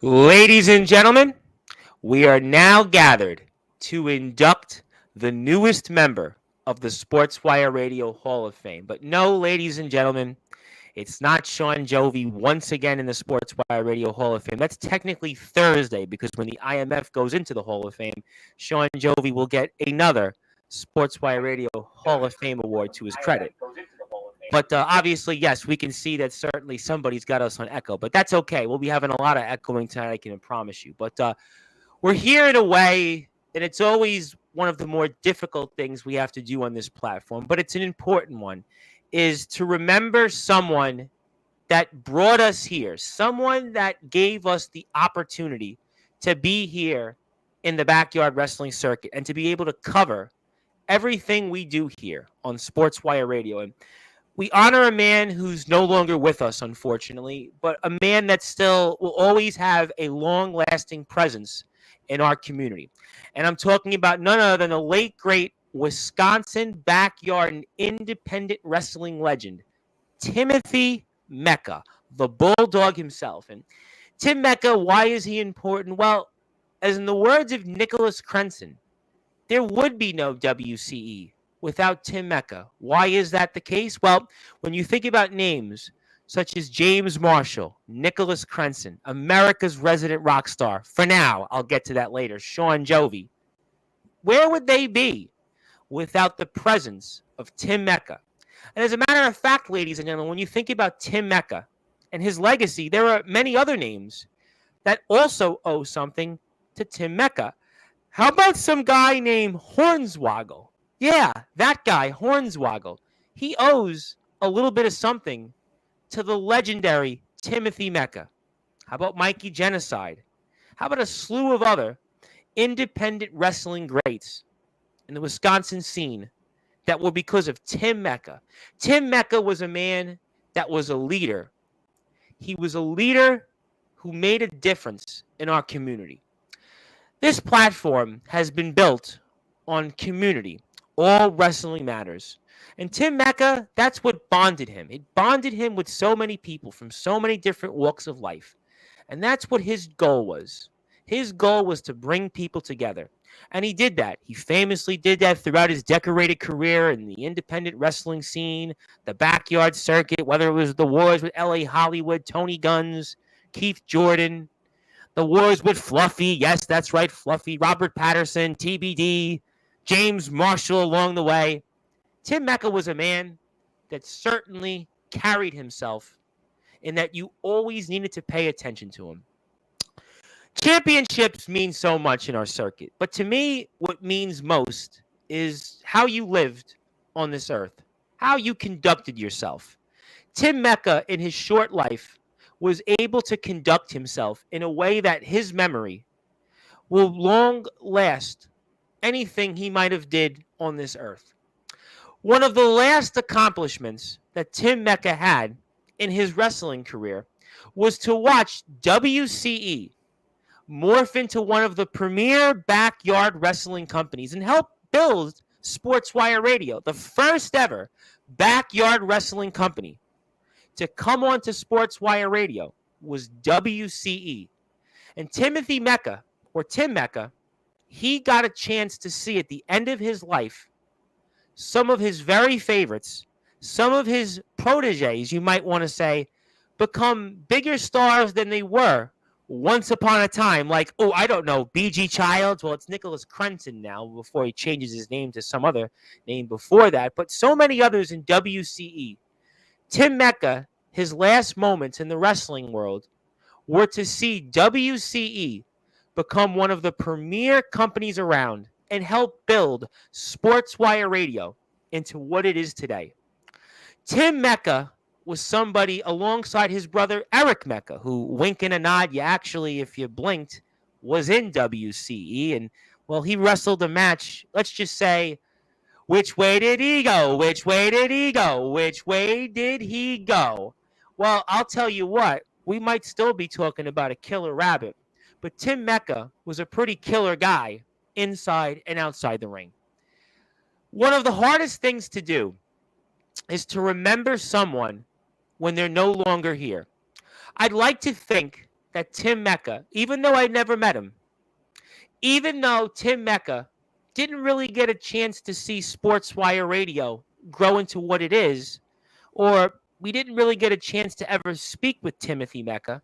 Ladies and gentlemen, we are now gathered to induct the newest member of the Sportswire Radio Hall of Fame. But no, ladies and gentlemen, it's not Shawn Jovi once again in the Sportswire Radio Hall of Fame. That's technically Thursday because when the IMF goes into the Hall of Fame, Shawn Jovi will get another Sportswire Radio Hall of Fame award to his credit. But obviously, yes, we can see that certainly somebody's got us on echo, but that's okay. We'll be having a lot of echoing tonight, I can promise you. But we're here in a way, and it's always one of the more difficult things we have to do on this platform, but it's an important one, is to remember someone that brought us here, someone that gave us the opportunity to be here in the backyard wrestling circuit and to be able to cover everything we do here on Sportswire Radio. And we honor a man who's no longer with us, unfortunately, but a man that still will always have a long-lasting presence in our community. And I'm talking about none other than the late, great Wisconsin backyard and independent wrestling legend, Timothy Mecca, the Bulldog himself. And Tim Mecca, why is he important? Well, as in the words of Nicholas Crenson, there would be no WCE without Tim Mecca. Why is that the case? Well, when you think about names such as James Marshall, Nicholas Crenson, America's resident rock star, for now, I'll get to that later, Shawn Jovi, where would they be without the presence of Tim Mecca? And as a matter of fact, ladies and gentlemen, when you think about Tim Mecca and his legacy, there are many other names that also owe something to Tim Mecca. How about some guy named Hornswoggle? Yeah, that guy, Hornswoggle. He owes a little bit of something to the legendary Timothy Mecca. How about Mikey Genocide? How about a slew of other independent wrestling greats in the Wisconsin scene that were because of Tim Mecca? Tim Mecca was a man that was a leader. He was a leader who made a difference in our community. This platform has been built on community. All wrestling matters. And Tim Mecca, that's what bonded him. It bonded him with so many people from so many different walks of life. And that's what his goal was. His goal was to bring people together. And he did that. He famously did that throughout his decorated career in the independent wrestling scene, the backyard circuit, whether it was the wars with L.A. Hollywood, Tony Guns, Keith Jordan, the wars with Fluffy. Yes, that's right, Fluffy. Robert Patterson, TBD, James Marshall along the way. Tim Mecca was a man that certainly carried himself in that you always needed to pay attention to him. Championships mean so much in our circuit, but to me, what means most is how you lived on this earth, how you conducted yourself. Tim Mecca, in his short life, was able to conduct himself in a way that his memory will long last anything he might have did on this earth. One of the last accomplishments that Tim Mecca had in his wrestling career was to watch WCE morph into one of the premier backyard wrestling companies and help build Sportswire Radio, the first ever backyard wrestling company to come onto Sportswire Radio was WCE. And Timothy Mecca, or Tim Mecca, he got a chance to see at the end of his life some of his very favorites, some of his proteges, you might want to say, become bigger stars than they were once upon a time. Like, oh, I don't know, BG Childs. Well, it's Nicholas Crenson now before he changes his name to some other name before that. But so many others in WCE. Tim Mecca, his last moments in the wrestling world were to see WCE become one of the premier companies around and help build Sportswire Radio into what it is today. Tim Mecca was somebody alongside his brother Eric Mecca, who, wink and a nod, you actually, if you blinked, was in WCE. And, well, he wrestled a match, let's just say, which way did he go? Which way did he go? Which way did he go? Well, I'll tell you what, we might still be talking about a killer rabbit, but Tim Mecca was a pretty killer guy inside and outside the ring. One of the hardest things to do is to remember someone when they're no longer here. I'd like to think that Tim Mecca, even though I never met him, even though Tim Mecca didn't really get a chance to see Sportswire Radio grow into what it is, or we didn't really get a chance to ever speak with Timothy Mecca,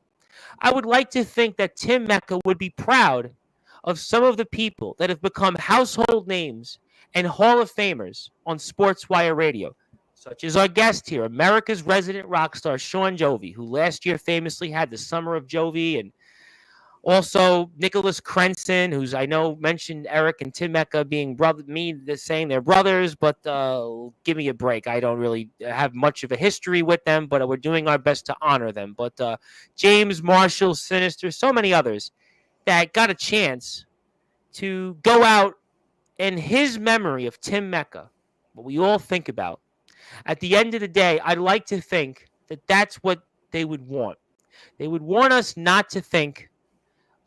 I would like to think that Tim Mecca would be proud of some of the people that have become household names and Hall of Famers on Sportswire Radio, such as our guest here, America's resident rock star, Shawn Jovi, who last year famously had the Summer of Jovi, and also Nicholas Crenson, who's I know mentioned Eric and Tim Mecca being saying they're brothers, but give me a break. I don't really have much of a history with them, but we're doing our best to honor them. But James Marshall, Sinister, so many others that got a chance to go out in his memory of Tim Mecca, what we all think about. At the end of the day, I'd like to think that that's what they would want. They would want us not to think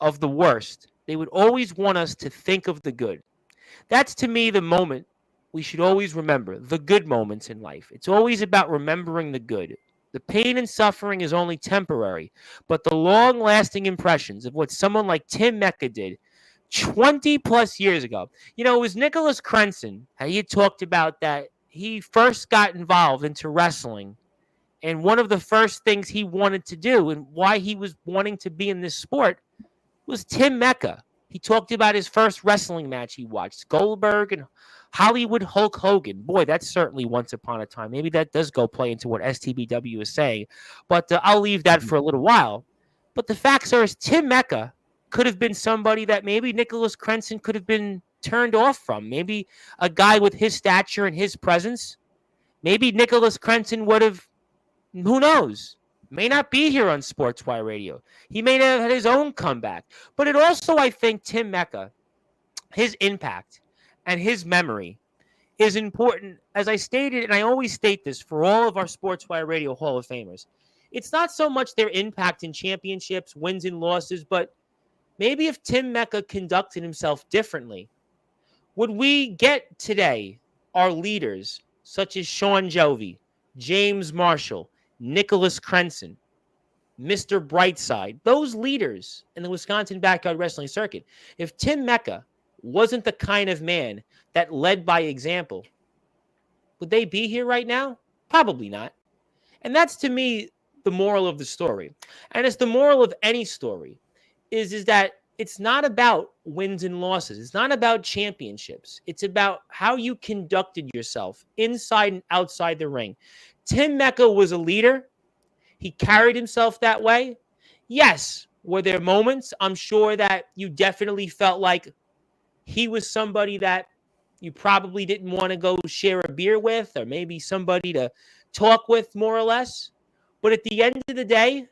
of the worst. They would always want us to think of the good. That's to me the moment we should always remember, the good moments in life. It's always about remembering the good. The pain and suffering is only temporary, but the long-lasting impressions of what someone like Tim Mecca did 20 plus years ago. You know, it was Nicholas Crenson, how he had talked about that he first got involved into wrestling, and one of the first things he wanted to do and why he was wanting to be in this sport was Tim Mecca. He talked about his first wrestling match he watched, Goldberg and Hollywood Hulk Hogan. Boy, that's certainly once upon a time. Maybe that does go play into what STBW is saying, but I'll leave that for a little while. But the facts are, is Tim Mecca could have been somebody that maybe Nicholas Crenson could have been turned off from. Maybe a guy with his stature and his presence. Maybe Nicholas Crenson would have, who knows, may not be here on Sportswire Radio. He may have had his own comeback. But it also, I think, Tim Mecca, his impact and his memory is important. As I stated, and I always state this for all of our Sportswire Radio Hall of Famers, it's not so much their impact in championships, wins and losses, but maybe if Tim Mecca conducted himself differently, would we get today our leaders such as Shawn Jovi, James Marshall, Nicholas Crenson, Mr. Brightside, those leaders in the Wisconsin backyard wrestling circuit? If Tim Mecca wasn't the kind of man that led by example, would they be here right now? Probably not. And that's, to me, the moral of the story. And it's the moral of any story, is that it's not about wins and losses. It's not about championships. It's about how you conducted yourself inside and outside the ring. Tim Mecca was a leader. He carried himself that way. Yes, were there moments, I'm sure, that you definitely felt like he was somebody that you probably didn't want to go share a beer with, or maybe somebody to talk with, more or less. But at the end of the day,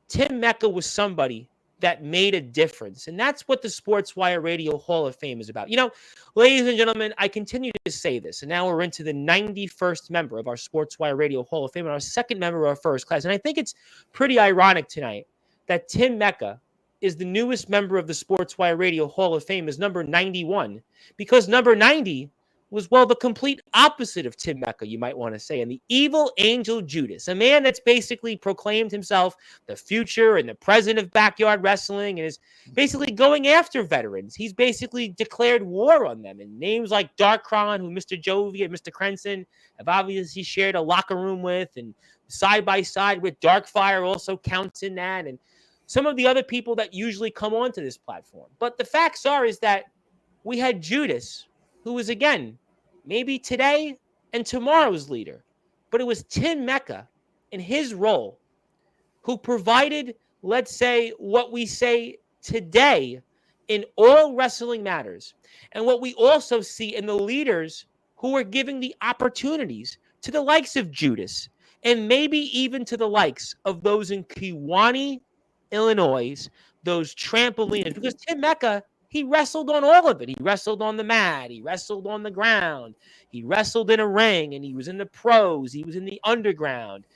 Tim Mecca was somebody that made a difference. And that's what the Sportswire Radio Hall of Fame is about. You know, ladies and gentlemen, I continue to say this, and now we're into the 91st member of our Sportswire Radio Hall of Fame and our second member of our first class. And I think it's pretty ironic tonight that Tim Mecca is the newest member of the Sportswire Radio Hall of Fame, is number 91, because number 90 was, well, the complete opposite of Tim Mecca, you might want to say, and the evil angel Judas, a man that's basically proclaimed himself the future and the present of backyard wrestling and is basically going after veterans. He's basically declared war on them, and names like Darkron, who Mr. Jovi and Mr. Crenson have obviously shared a locker room with, and side by side with Darkfire also counts in that, and some of the other people that usually come onto this platform. But the facts are is that we had Judas, who was, again, maybe today and tomorrow's leader. But it was Tim Mecca in his role who provided, let's say, what we say today in all wrestling matters. And what we also see in the leaders who are giving the opportunities to the likes of Judas, and maybe even to the likes of those in Kewanee, Illinois, those trampolines. Because Tim Mecca, he wrestled on all of it. He wrestled on the mat. He wrestled on the ground. He wrestled in a ring, and he was in the pros. He was in the underground.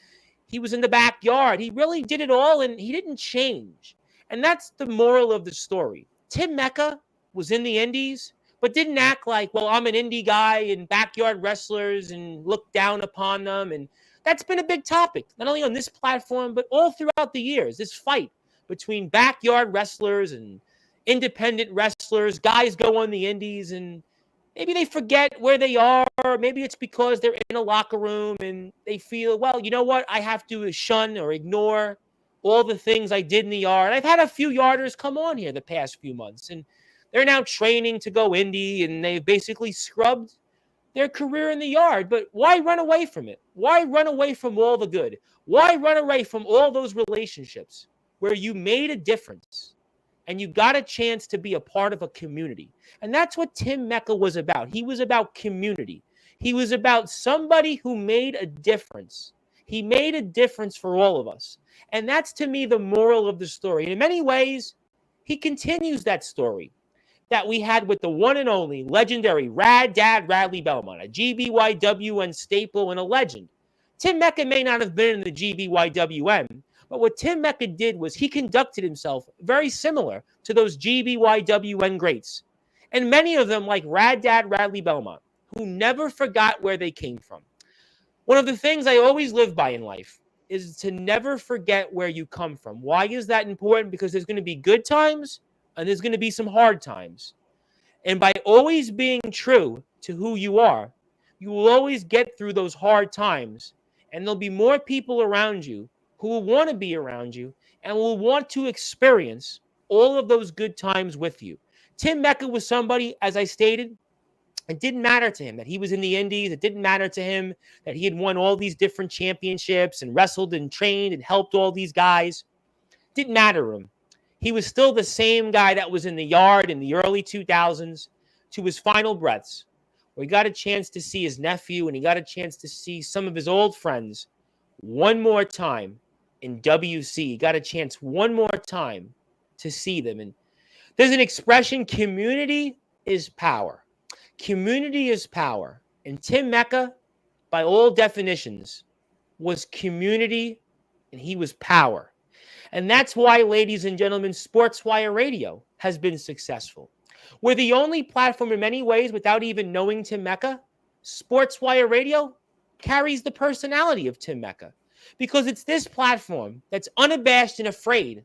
He was in the backyard. He really did it all, and he didn't change. And that's the moral of the story. Tim Mecca was in the indies, but didn't act like, well, I'm an indie guy and backyard wrestlers and look down upon them. And that's been a big topic, not only on this platform, but all throughout the years, this fight between backyard wrestlers and independent wrestlers. Guys go on the indies and maybe they forget where they are. Maybe it's because they're in a locker room and they feel, well, you know what? I have to shun or ignore all the things I did in the yard. I've had a few yarders come on here the past few months, and they're now training to go indie, and they've basically scrubbed their career in the yard. But why run away from it? Why run away from all the good? Why run away from all those relationships where you made a difference and you got a chance to be a part of a community? And that's what Tim Mecca was about. He was about community. He was about somebody who made a difference. He made a difference for all of us. And that's, to me, the moral of the story. And in many ways, he continues that story that we had with the one and only legendary Rad Dad Radley Belmont, a GBYWN staple and a legend. Tim Mecca may not have been in the GBYWN, but what Tim Mecca did was he conducted himself very similar to those GBYWN greats. And many of them, like Rad Dad Radley Belmont, who never forgot where they came from. One of the things I always live by in life is to never forget where you come from. Why is that important? Because there's going to be good times and there's going to be some hard times. And by always being true to who you are, you will always get through those hard times. And there'll be more people around you who will want to be around you and will want to experience all of those good times with you. Tim Mecca was somebody, as I stated, it didn't matter to him that he was in the indies. It didn't matter to him that he had won all these different championships and wrestled and trained and helped all these guys. It didn't matter to him. He was still the same guy that was in the yard in the early 2000s to his final breaths, where he got a chance to see his nephew and he got a chance to see some of his old friends one more time in WC. He got a chance one more time to see them. And there's an expression, community is power. Community is power. And Tim Mecca, by all definitions, was community and he was power. And that's why, ladies and gentlemen, Sportswire Radio has been successful. We're the only platform in many ways, without even knowing Tim Mecca, Sportswire Radio carries the personality of Tim Mecca. Because it's this platform that's unabashed and afraid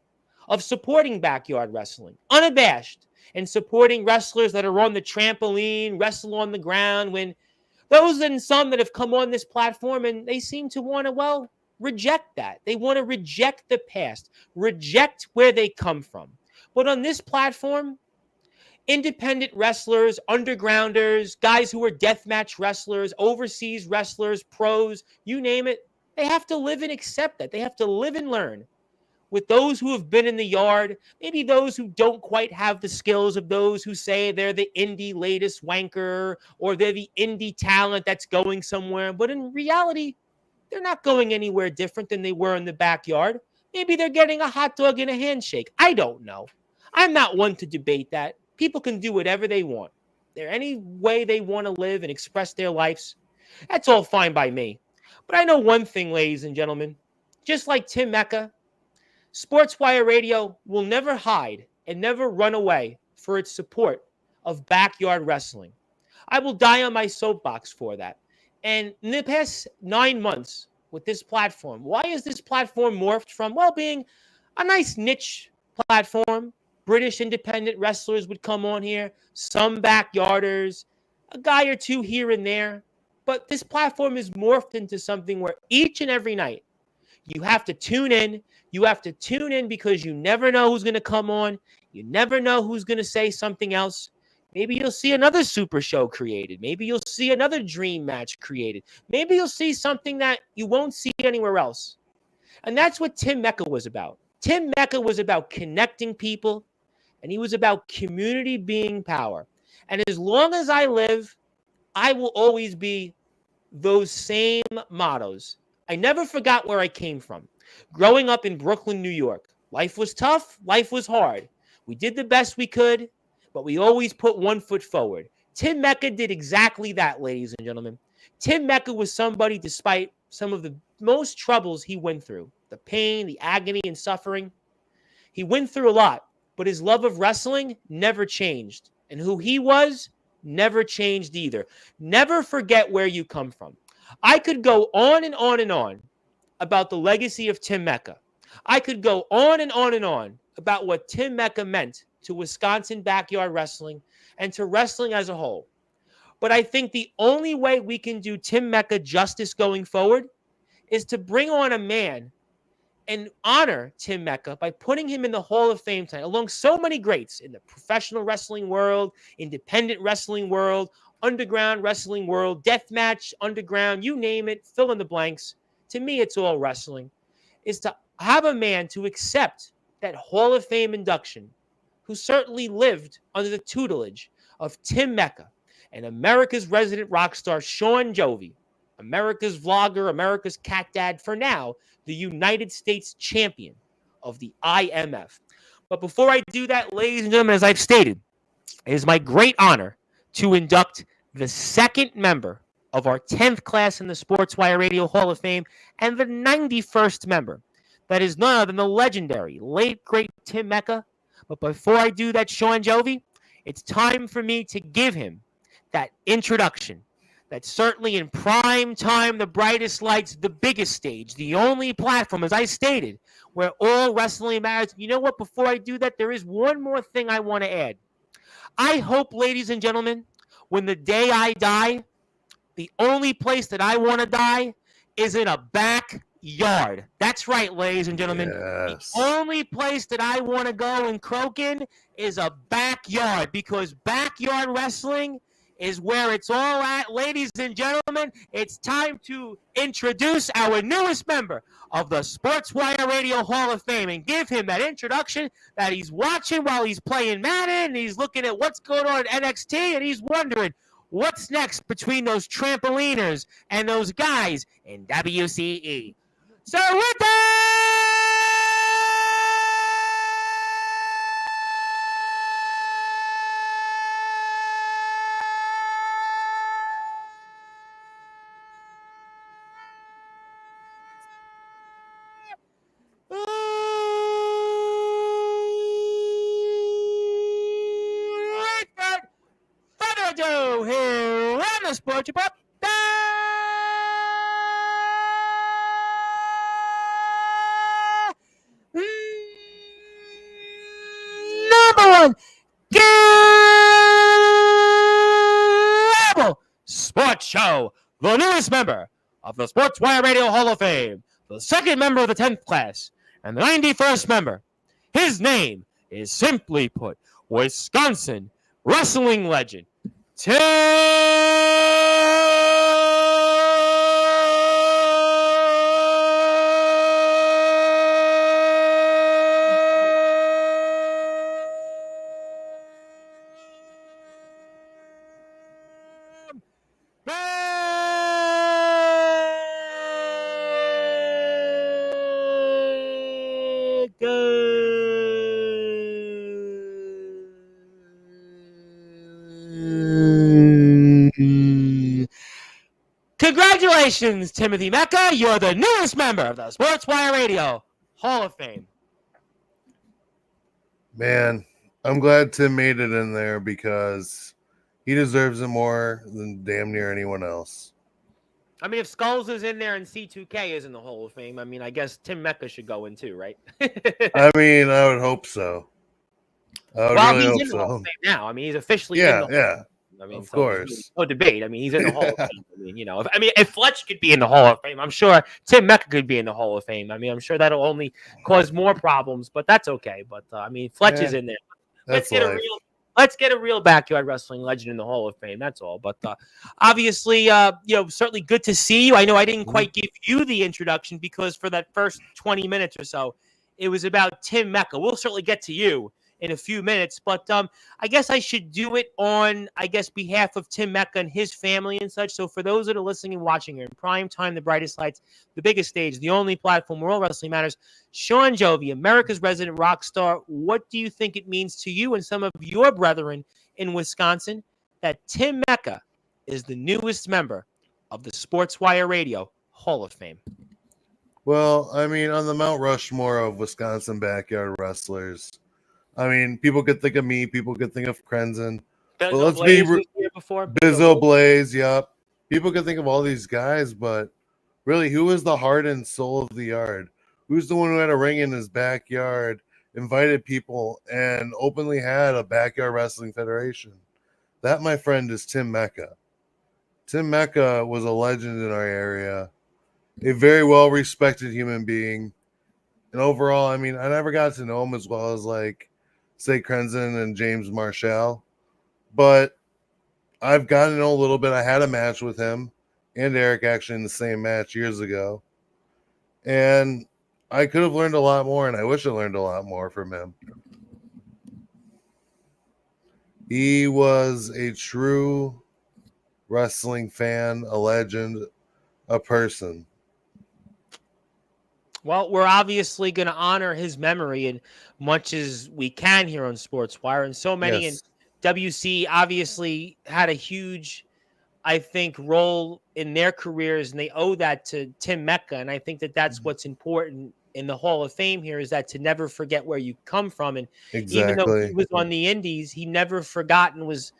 of supporting backyard wrestling. Unabashed and supporting wrestlers that are on the trampoline, wrestle on the ground, when those and some that have come on this platform and they seem to want to, well, reject that. They want to reject the past, reject where they come from. But on this platform, independent wrestlers, undergrounders, guys who are deathmatch wrestlers, overseas wrestlers, pros, you name it, they have to live and accept that. They have to live and learn with those who have been in the yard, maybe those who don't quite have the skills of those who say they're the indie latest wanker or they're the indie talent that's going somewhere. But in reality, they're not going anywhere different than they were in the backyard. Maybe they're getting a hot dog and a handshake. I don't know. I'm not one to debate that. People can do whatever they want. They're any way they want to live and express their lives. That's all fine by me. But I know one thing, ladies and gentlemen. Just like Tim Mecca, Sportswire Radio will never hide and never run away for its support of backyard wrestling. I will die on my soapbox for that. And in the past 9 months with this platform, why is this platform morphed from, well, being a nice niche platform? British independent wrestlers would come on here, some backyarders, a guy or two here and there. But this platform is morphed into something where each and every night you have to tune in. You have to tune in because you never know who's going to come on. You never know who's going to say something else. Maybe you'll see another super show created. Maybe you'll see another dream match created. Maybe you'll see something that you won't see anywhere else. And that's what Tim Mecca was about. Tim Mecca was about connecting people, and he was about community being power. And as long as I live, I will always be those same mottos. I never forgot where I came from. Growing up in Brooklyn, New York, life was tough, life was hard. We did the best we could, but we always put one foot forward. Tim Mecca did exactly that, ladies and gentlemen. Tim Mecca was somebody, despite some of the most troubles he went through, the pain, the agony, and suffering, he went through a lot, but his love of wrestling never changed. And who he was never changed either. Never forget where you come from. I could go on and on and on about the legacy of Tim Mecca. I could go on and on and on about what Tim Mecca meant to Wisconsin backyard wrestling and to wrestling as a whole. But I think the only way we can do Tim Mecca justice going forward is to bring on a man and honor Tim Mecca by putting him in the Hall of Fame tonight, along so many greats in the professional wrestling world, independent wrestling world, underground wrestling world, deathmatch, underground, you name it, fill in the blanks. To me, it's all wrestling. Is to have a man to accept that Hall of Fame induction who certainly lived under the tutelage of Tim Mecca and America's resident rock star, Shawn Jovi, America's vlogger, America's cat dad, for now, the United States champion of the IMF. But before I do that, ladies and gentlemen, as I've stated, it is my great honor to induct the second member of our 10th class in the Sportswire Radio Hall of Fame and the 91st member. That is none other than the legendary, late, great Tim Mecca. But before I do that, Shawn Jovi, it's time for me to give him that introduction. That's certainly in prime time, the brightest lights, the biggest stage, the only platform, as I stated, where all wrestling matters. You know what? Before I do that, there is one more thing I want to add. I hope, ladies and gentlemen, when the day I die, the only place that I want to die is in a backyard. That's right, ladies and gentlemen. Yes. The only place that I want to go and croak in is a backyard, because backyard wrestling is where it's all at. Ladies and gentlemen, it's time to introduce our newest member of the Sportswire Radio Hall of Fame and give him that introduction that he's watching while he's playing Madden, and he's looking at what's going on at NXT, and he's wondering what's next between those trampoliners and those guys in WCE. So with that, do here on the Sports Pop. Number one, Global Sports Show, the newest member of the Sportswire Radio Hall of Fame, the second member of the 10th class, and the 91st member. His name is, simply put, Wisconsin wrestling legend, Tim Congratulations, Timothy Mecca. You're the newest member of the Sportswire Radio Hall of Fame. Man, I'm glad Tim made it in there because he deserves it more than damn near anyone else. I mean, if Skulls is in there and C2K is in the Hall of Fame, I mean, I guess Tim Mecca should go in too, right? I mean, I would hope so. He's in the Hall of Fame now. I mean, he's officially in the Hall of Fame. I mean, of course. No debate. I mean, he's in the Hall of Fame. I mean, you know, if Fletch could be in the Hall of Fame, I'm sure Tim Mecca could be in the Hall of Fame. I mean, I'm sure that'll only cause more problems, but that's okay. But I mean, Fletch is in there. Let's get a real backyard wrestling legend in the Hall of Fame. That's all. But obviously, certainly good to see you. I know I didn't quite give you the introduction because for that first 20 minutes or so, it was about Tim Mecca. We'll certainly get to you in a few minutes, but I guess I should do it on, behalf of Tim Mecca and his family and such. So for those that are listening and watching here in prime time, the brightest lights, the biggest stage, the only platform where all wrestling matters, Shawn Jovi, America's resident rock star, what do you think it means to you and some of your brethren in Wisconsin that Tim Mecca is the newest member of the Sportswire Radio Hall of Fame? Well, I mean, on the Mount Rushmore of Wisconsin backyard wrestlers, I mean, people could think of me. People could think of Krenzen. But let's be Bizzo Blaze. Yep. People could think of all these guys, but really, who is the heart and soul of the yard? Who's the one who had a ring in his backyard, invited people, and openly had a backyard wrestling federation? That, my friend, is Tim Mecca. Tim Mecca was a legend in our area, a very well-respected human being. And overall, I mean, I never got to know him as well as, like, say, Crenson and James Marshall. But I've gotten to know a little bit. I had a match with him and Eric actually in the same match years ago. And I could have learned a lot more, and I wish I learned a lot more from him. He was a true wrestling fan, a legend, a person. Well, we're obviously going to honor his memory as much as we can here on Sportswire. And so many in WC obviously had a huge, I think, role in their careers, and they owe that to Tim Mecca. And I think that that's what's important in the Hall of Fame here, is that to never forget where you come from. And even though he was on the indies, he never forgot and was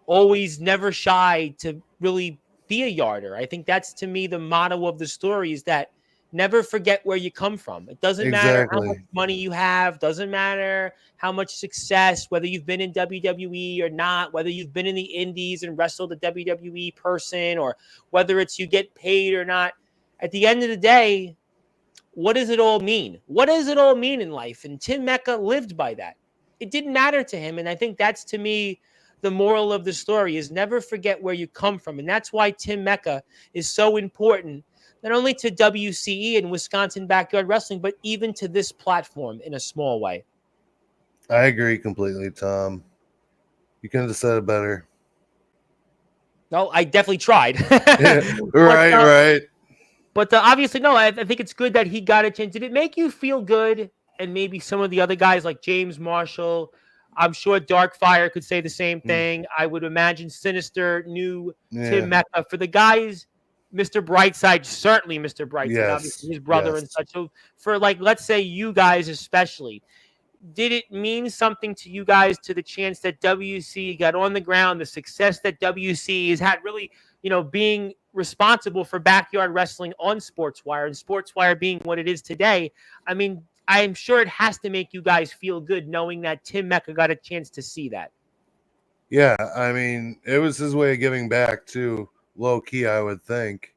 always never shy to really be a yarder. I think that's, to me, the motto of the story, is that never forget where you come from. It doesn't matter how much money you have, doesn't matter how much success, whether you've been in WWE or not, whether you've been in the indies and wrestled a WWE person, or whether it's you get paid or not. At the end of the day, what does it all mean? What does it all mean in life? And Tim Mecca lived by that. It didn't matter to him. And I think that's, to me, the moral of the story, is never forget where you come from. And that's why Tim Mecca is so important, not only to WCE and Wisconsin Backyard Wrestling, but even to this platform in a small way. I agree completely, Tom. You couldn't have said it better. No, I definitely tried. Right. But obviously, no, I think it's good that he got a chance. Did it make you feel good? And maybe some of the other guys like James Marshall, I'm sure Darkfire could say the same thing. I would imagine Sinister knew Tim Mecca. For the guys, Mr. Brightside, certainly Mr. Brightside, obviously his brother and such. So for, like, let's say you guys especially, did it mean something to you guys, to the chance that WC got on the ground, the success that WC has had, really, being responsible for backyard wrestling on Sportswire, and Sportswire being what it is today? I mean, I'm sure it has to make you guys feel good knowing that Tim Mecca got a chance to see that. Yeah, I mean, it was his way of giving back too, low key, I would think.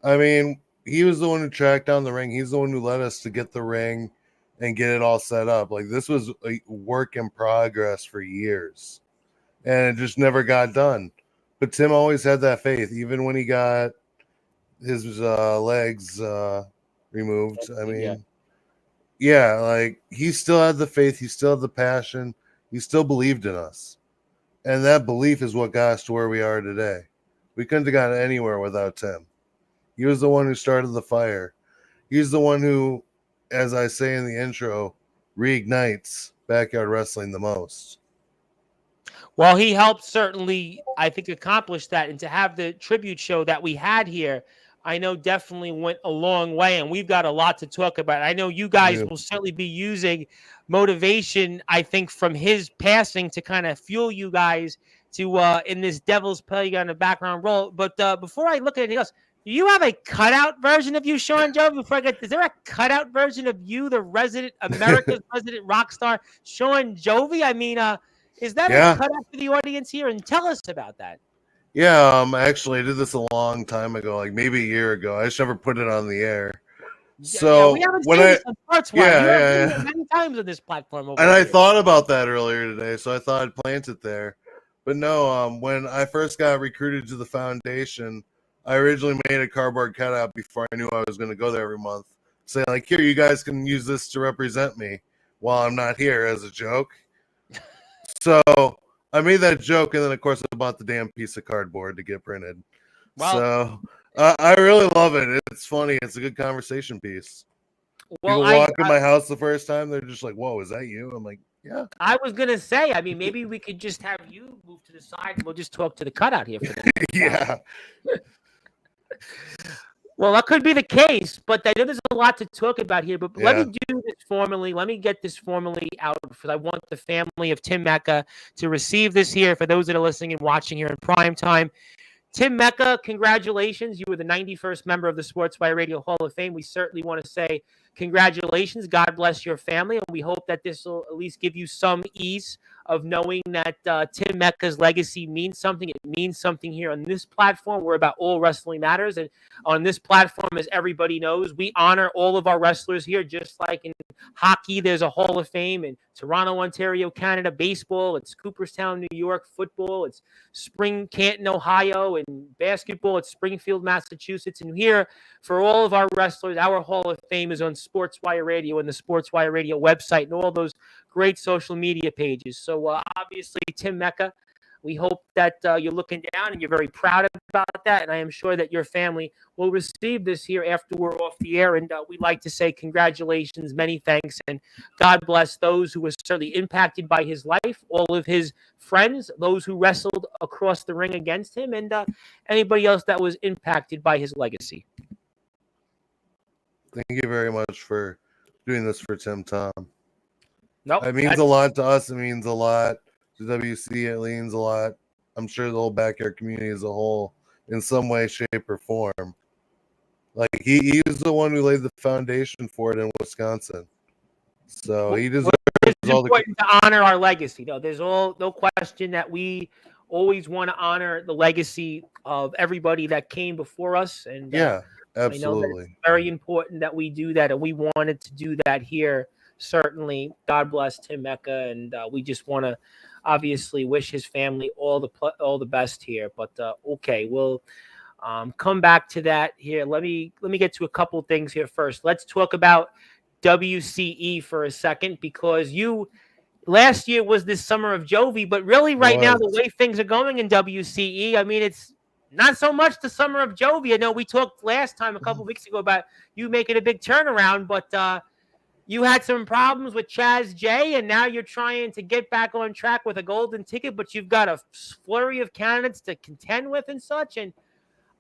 I mean, he was the one who tracked down the ring. He's the one who led us to get the ring and get it all set up. Like, this was a work in progress for years, and it just never got done. But Tim always had that faith, even when he got his legs removed. I mean, like, he still had the faith. He still had the passion. He still believed in us. And that belief is what got us to where we are today. We couldn't have gotten anywhere without Tim. He was the one who started the fire. He's the one who, as I say in the intro, reignites backyard wrestling the most. Well, he helped certainly, I think, accomplish that. And to have the tribute show that we had here, I know definitely went a long way, and we've got a lot to talk about. I know you guys will certainly be using motivation, I think, from his passing to kind of fuel you guys to in this Devil's Playground background role. But before I look at anything else, do you have a cutout version of you, Shawn, Joe? Before I get, is there a cutout version of you, the America's resident rock star, Shawn Jovi? I mean, is that a cutout for the audience here? And tell us about that. Yeah, actually, I did this a long time ago, like maybe a year ago. I just never put it on the air. So we haven't seen this on Sportswire. Many times on this platform. I thought about that earlier today, so I thought I'd plant it there. But no, when I first got recruited to the foundation, I originally made a cardboard cutout before I knew I was going to go there every month. Say, like, here, you guys can use this to represent me while I'm not here, as a joke. So I made that joke, and then, of course, I bought the damn piece of cardboard to get printed. Wow. So I really love it. It's funny. It's a good conversation piece. Well, people walk in my house the first time, they're just like, whoa, is that you? I'm like, yeah. I was going to say, I mean, maybe we could just have you move to the side, and we'll just talk to the cutout here. For yeah. Well, that could be the case, but I know there's a lot to talk about here. But let me do this formally. Let me get this formally out, because I want the family of Tim Mecca to receive this here. For those that are listening and watching here in prime time, Tim Mecca, congratulations. You were the 91st member of the Sportswire Radio Hall of Fame. We certainly want to say congratulations. God bless your family. And we hope that this will at least give you some ease of knowing that Tim Mecca's legacy means something. It means something here on this platform. We're about all wrestling matters. And on this platform, as everybody knows, we honor all of our wrestlers here, just like in hockey, there's a Hall of Fame. In Toronto, Ontario, Canada, baseball, it's Cooperstown, New York, football, it's Spring Canton, Ohio, and basketball, it's Springfield, Massachusetts. And here, for all of our wrestlers, our Hall of Fame is on Sportswire Radio and the Sportswire Radio website and all those great social media pages. So obviously, Tim Mecca, we hope that you're looking down and you're very proud about that. And I am sure that your family will receive this here after we're off the air. And we'd like to say congratulations, many thanks, and God bless those who were certainly impacted by his life, all of his friends, those who wrestled across the ring against him, and anybody else that was impacted by his legacy. Thank you very much for doing this for Tim, Tom. Nope, it means a lot to us. It means a lot to WC. It means a lot. I'm sure the whole backyard community as a whole, in some way, shape, or form. Like he was the one who laid the foundation for it in Wisconsin. So he deserves it's all important to honor our legacy. No, there's no question that we always want to honor the legacy of everybody that came before us. And yeah, absolutely. It's very important that we do that, and we wanted to do that here. Certainly, God bless Tim Mecca, and we just want to obviously wish his family all the best here. But okay, we'll come back to that here. Let me get to a couple things here first. Let's talk about WCE for a second, because last year was this summer of Jovi, but really right now the way things are going in WCE, I mean, it's not so much the summer of Jovi. I know we talked last time a couple of weeks ago about you making a big turnaround, but you had some problems with Chaz J, and now you're trying to get back on track with a golden ticket, but you've got a flurry of candidates to contend with and such. And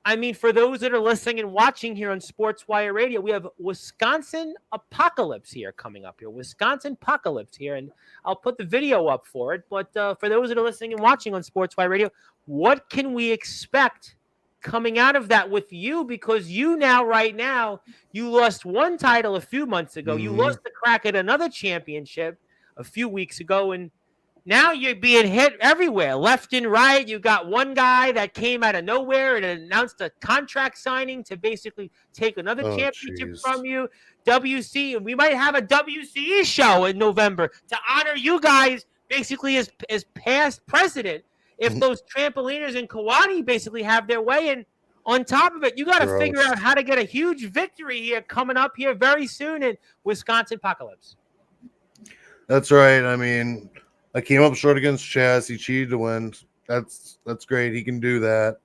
I mean, for those that are listening and watching here on Sportswire Radio, we have Wisconsin Apocalypse here coming up here. Wisconsin Apocalypse here, and I'll put the video up for it. But for those that are listening and watching on Sportswire Radio, what can we expect coming out of that with you? Because right now, you lost one title a few months ago. Mm-hmm. You lost the crack at another championship a few weeks ago, and now you're being hit everywhere, left and right. You got one guy that came out of nowhere and announced a contract signing to basically take another championship from you. WC, and we might have a WCE show in November to honor you guys basically as past president. If those trampoliners in Kawani basically have their way, and on top of it, you got to figure out how to get a huge victory here coming up here very soon in Wisconsin Apocalypse. That's right. I mean, I came up short against Chaz. He cheated to win. That's great. He can do that.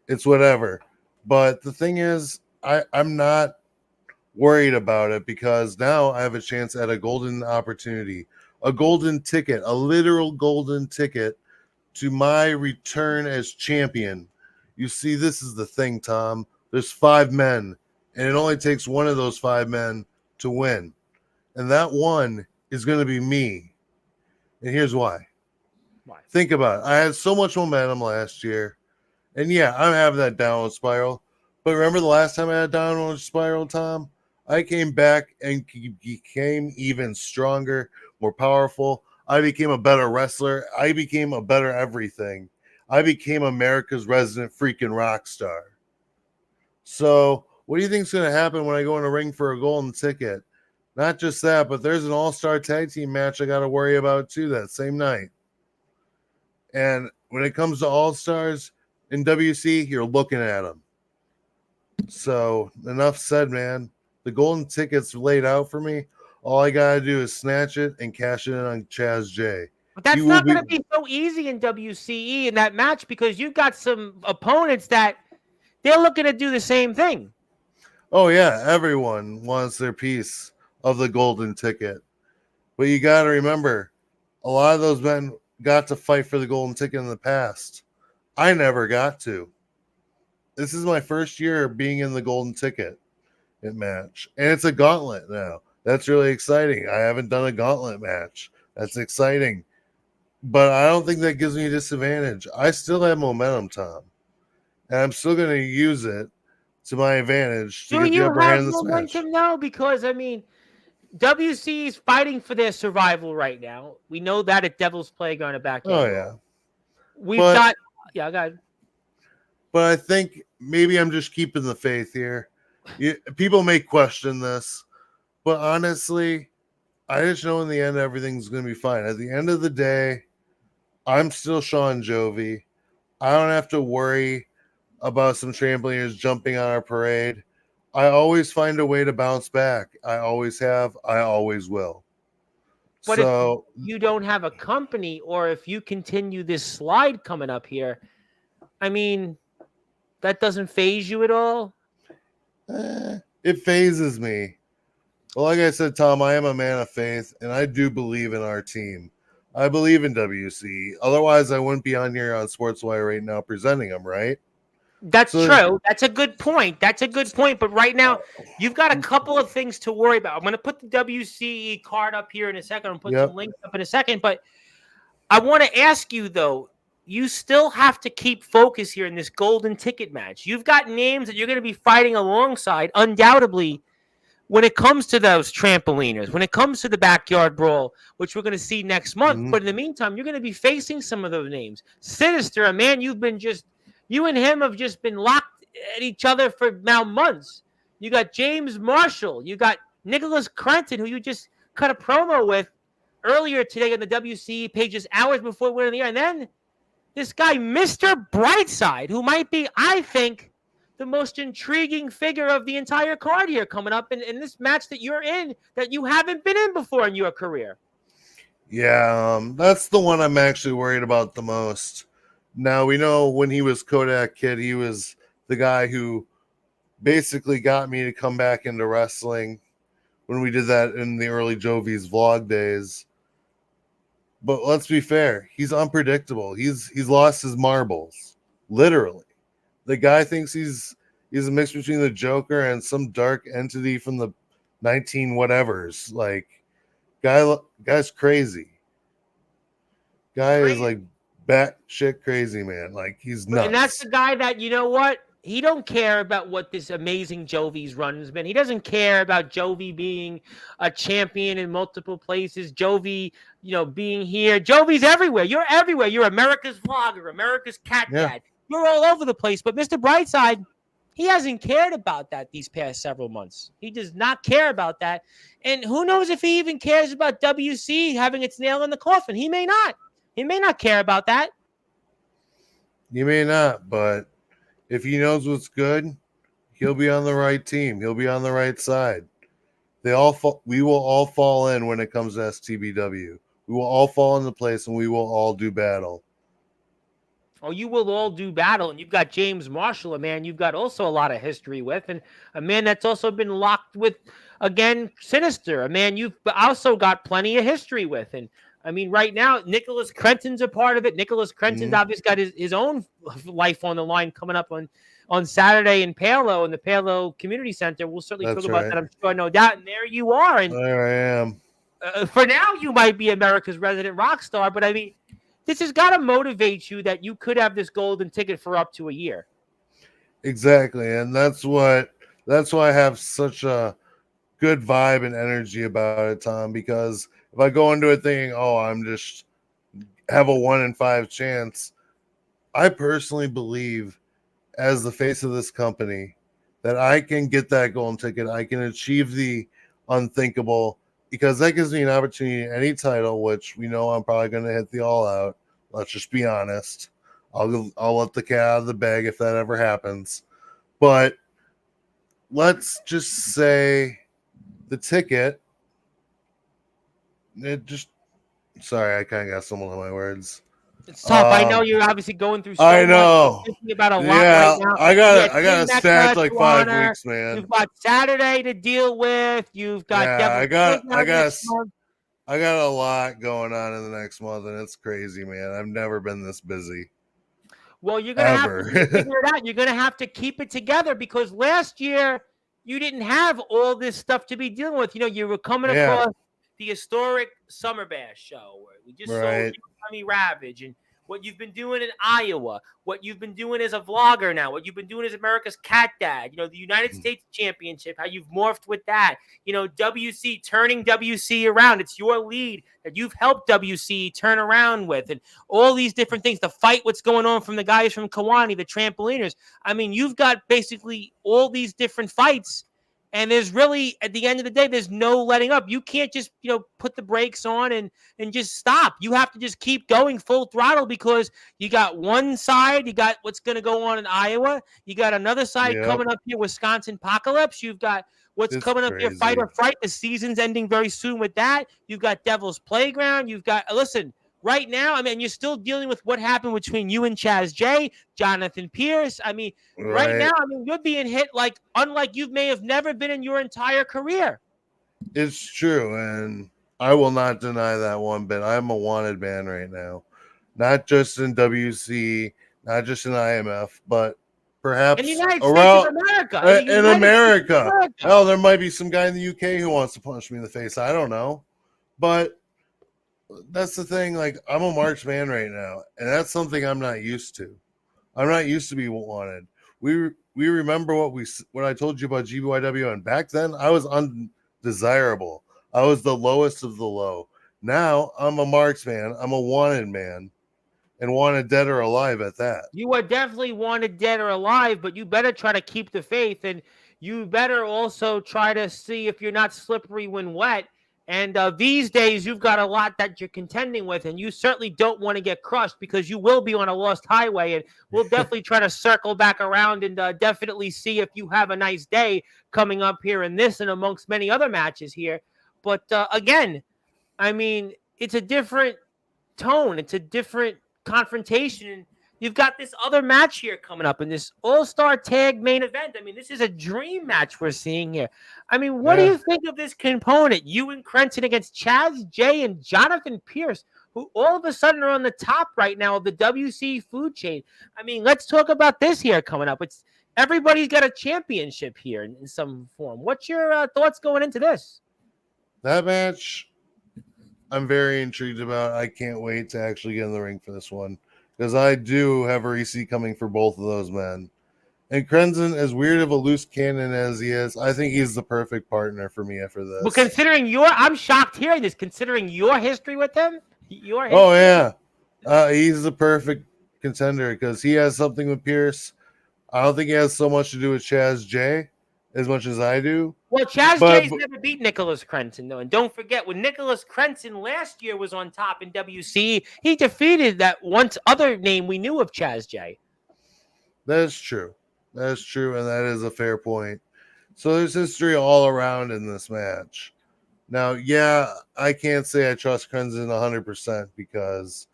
It's whatever. But the thing is, I'm not worried about it, because now I have a chance at a golden opportunity, a golden ticket, a literal golden ticket to my return as champion. You see, this is the thing, Tom. There's 5 men, and it only takes one of those 5 men to win. And that one is going to be me. And here's why. Think about it. I had so much momentum last year. And yeah, I'm having that downward spiral. But remember the last time I had a downward spiral, Tom? I came back and became even stronger, more powerful. I became a better wrestler. I became a better everything. I became America's resident freaking rock star. So what do you think is going to happen when I go in a ring for a golden ticket? Not just that, but there's an all-star tag team match I got to worry about too that same night. And when it comes to all-stars in WC, you're looking at them. So enough said, man. The golden ticket's laid out for me. All I got to do is snatch it and cash it in on Chaz J. But that's not going to be so easy in WCE in that match, because you've got some opponents that they're looking to do the same thing. Oh, yeah. Everyone wants their piece of the golden ticket. But you got to remember, a lot of those men got to fight for the golden ticket in the past. I never got to. This is my first year being in the golden ticket match. And it's a gauntlet now. That's really exciting. I haven't done a gauntlet match. That's exciting. But I don't think that gives me a disadvantage. I still have momentum, Tom. And I'm still going to use it to my advantage to Do get the you upper have hand in this match. momentum now? Because, I mean, WC is fighting for their survival right now. We know that at Devil's Playground at Backyard. Oh, yeah. We've got... Yeah, go ahead. But I think maybe I'm just keeping the faith here. People may question this, but honestly, I just know in the end everything's going to be fine. At the end of the day, I'm still Shawn Jovi. I don't have to worry about some trampoliners jumping on our parade. I always find a way to bounce back. I always have. I always will. But if you don't have a company, or if you continue this slide coming up here, I mean, that doesn't faze you at all? It phases me. Well, like I said, Tom, I am a man of faith, and I do believe in our team. I believe in WC. Otherwise, I wouldn't be on here on Sportswire right now presenting them, right? That's true. That's a good point. But right now, you've got a couple of things to worry about. I'm going to put the WCE card up here in a second. I'm going to put some links up in a second. But I want to ask you, though, you still have to keep focus here in this golden ticket match. You've got names that you're going to be fighting alongside, undoubtedly, when it comes to those trampoliners, when it comes to the backyard brawl, which we're going to see next month. Mm-hmm. But in the meantime, you're going to be facing some of those names. Sinister, a man you and him have just been locked at each other for now months. You got James Marshall. You got Nicholas Crenton, who you just cut a promo with earlier today on the WCE pages hours before we went on the air. And then this guy, Mr. Brightside, who might be, I think, the most intriguing figure of the entire card here coming up in this match that you're in, that you haven't been in before in your career. Yeah, that's the one I'm actually worried about the most. Now, we know when he was Kodak Kid, he was the guy who basically got me to come back into wrestling when we did that in the early Jovi's vlog days. But let's be fair, he's unpredictable. He's lost his marbles, literally. The guy thinks he's a mix between the Joker and some dark entity from the 19 whatevers. Like, guy's crazy. Guy is like batshit crazy, man. Like, he's nuts. And that's the guy that, you know what? He don't care about what this amazing Jovi's run has been. He doesn't care about Jovi being a champion in multiple places. Jovi, being here. Jovi's everywhere. You're everywhere. You're America's vlogger, America's cat dad. You're all over the place. But Mr. Brightside, he hasn't cared about that these past several months. He does not care about that. And who knows if he even cares about WC having its nail in the coffin. He may not. He may not care about that. He may not, but if he knows what's good, he'll be on the right team. He'll be on the right side. We will all fall in when it comes to STBW. We will all fall into place, and we will all do battle. Oh, you will all do battle, and you've got James Marshall, a man you've got also a lot of history with, and a man that's also been locked with, again, Sinister, a man you've also got plenty of history with. And, I mean, right now, Nicholas Crenton's a part of it. Nicholas Crenton's obviously got his own life on the line coming up on Saturday in Palo, in the Palo Community Center. We'll certainly talk about that, I'm sure, no doubt. And there you are. And there I am. For now, you might be America's resident rock star, but I mean, this has got to motivate you that you could have this golden ticket for up to a year. Exactly. And that's why I have such a good vibe and energy about it, Tom, because if I go into it thinking, I'm just have a 1 in 5 chance, I personally believe as the face of this company that I can get that golden ticket. I can achieve the unthinkable, because that gives me an opportunity in any title, which we know I'm probably going to hit the all out. Let's just be honest. I'll let the cat out of the bag if that ever happens. But let's just say the ticket, sorry, I kind of got some of my words. It's tough. I know you're obviously going through so I know. much. You're thinking about a lot right now. I got stacked like 5 weeks, man. You've got Saturday to deal with. You've got I got a lot going on in the next month, and it's crazy, man. I've never been this busy. Well, you're gonna have to figure it out. You're gonna have to keep it together, because last year you didn't have all this stuff to be dealing with. You were coming across the historic Summer Bash show where we just saw Tommy Ravage, and what you've been doing in Iowa, what you've been doing as a vlogger now, what you've been doing as America's Cat Dad, the United States Championship, how you've morphed with that, WC, turning WC around. It's your lead that you've helped WC turn around with, and all these different things, the fight, what's going on from the guys from Kiwani, the trampoliners. I mean, you've got basically all these different fights. And there's really, at the end of the day, there's no letting up. You can't just, put the brakes on and just stop. You have to just keep going full throttle, because you got one side, you got what's going to go on in Iowa. You got another side coming up here, Wisconsin Apocalypse. You've got what's coming up here, Fight or Fright. The season's ending very soon with that. You've got Devil's Playground. You've got, listen, right now, I mean, you're still dealing with what happened between you and Chaz J, Jonathan Pierce. I mean, right now, I mean, you're being hit unlike you may have never been in your entire career. It's true, and I will not deny that one bit. I'm a wanted man right now, not just in WC, not just in IMF, but perhaps in the United around States of America. in America. Oh, there might be some guy in the UK who wants to punch me in the face. I don't know, but that's the thing. Like, I'm a marked man right now, and that's something I'm not used to. I'm not used to be wanted. We remember what I told you about GBYW, and back then I was undesirable. I was the lowest of the low. Now I'm a marksman. I'm a wanted man, and wanted dead or alive at that. You are definitely wanted dead or alive, but you better try to keep the faith, and you better also try to see if you're not slippery when wet. And these days, you've got a lot that you're contending with, and you certainly don't want to get crushed, because you will be on a lost highway. And we'll definitely try to circle back around and definitely see if you have a nice day coming up here in this and amongst many other matches here. But again, I mean, it's a different tone. It's a different confrontation. You've got this other match here coming up in this all-star tag main event. I mean, this is a dream match we're seeing here. I mean, what do you think of this component? You and Crenton against Chaz J and Jonathan Pierce, who all of a sudden are on the top right now of the WC food chain. I mean, let's talk about this here coming up. Everybody's got a championship here in some form. What's your thoughts going into this? That match, I'm very intrigued about. I can't wait to actually get in the ring for this one, because I do have a receipt coming for both of those men. And Crenton, as weird of a loose cannon as he is, I think he's the perfect partner for me after this. Well, considering I'm shocked hearing this, considering your history with him. Oh, yeah. He's the perfect contender, because he has something with Pierce. I don't think he has so much to do with Chaz J as much as I do. Well, Chaz J's never beat Nicholas Crenton, though. And don't forget, when Nicholas Crenton last year was on top in WC, he defeated that once other name we knew of, Chaz J. That is true. That is true, and that is a fair point. So there's history all around in this match. Now, yeah, I can't say I trust Crenton 100%, because,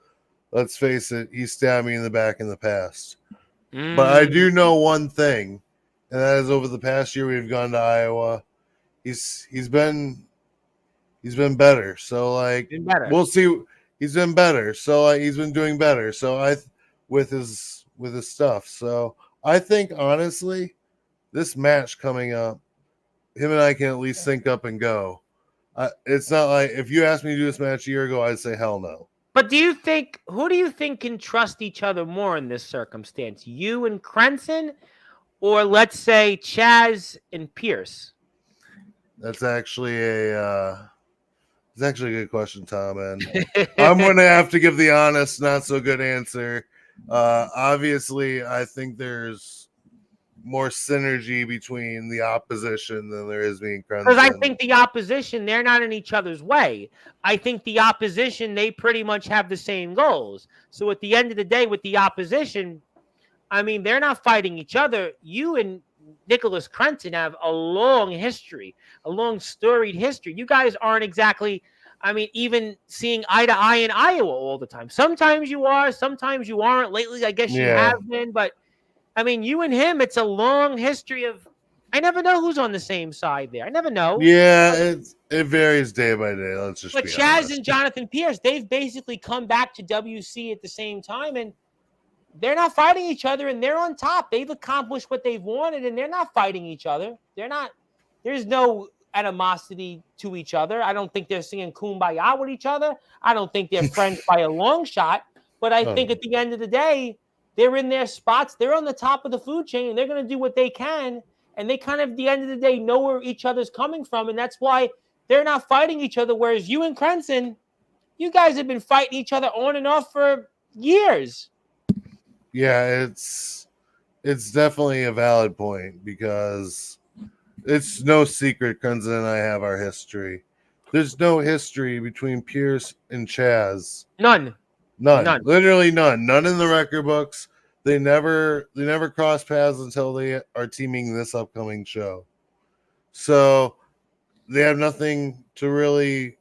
let's face it, he stabbed me in the back in the past. But I do know one thing, and that is, over the past year we've gone to Iowa, he's been better. So, like, we'll see. He's been better. So he's been doing better. So with his stuff. So I think, honestly, this match coming up, him and I can at least sync up and go. It's not like, if you asked me to do this match a year ago, I'd say hell no. But who do you think can trust each other more in this circumstance? You and Crenton, or let's say Chaz and Pierce? That's actually a good question, Tom. And I'm going to have to give the honest, not so good answer. Obviously, I think there's more synergy between the opposition than there is me and Crenton. Because I think the opposition, they're not in each other's way. I think the opposition, they pretty much have the same goals. So at the end of the day, with the opposition, I mean, they're not fighting each other. You and Nicholas Crenton have a long history, a long storied history. You guys aren't exactly, I mean, even seeing eye to eye in Iowa all the time. Sometimes you are, sometimes you aren't. Lately, I guess you have been. But, I mean, you and him, it's a long history of, I never know who's on the same side there. I never know. Yeah, it varies day by day. Let's just But be Chaz honest. and Jonathan Pierce, they've basically come back to WC at the same time, and they're not fighting each other, and they're on top. They've accomplished what they've wanted, and they're not fighting each other. There's no animosity to each other. I don't think they're singing Kumbaya with each other. I don't think they're friends by a long shot. But I think at the end of the day, they're in their spots. They're on the top of the food chain, and they're going to do what they can. And they kind of, at the end of the day, know where each other's coming from. And that's why they're not fighting each other. Whereas you and Crenson, you guys have been fighting each other on and off for years. Yeah, it's definitely a valid point because it's no secret Crenson and I have our history. There's no history between Pierce and Chaz. None. Literally none. None in the record books. They never cross paths until they are teaming this upcoming show. So they have nothing to really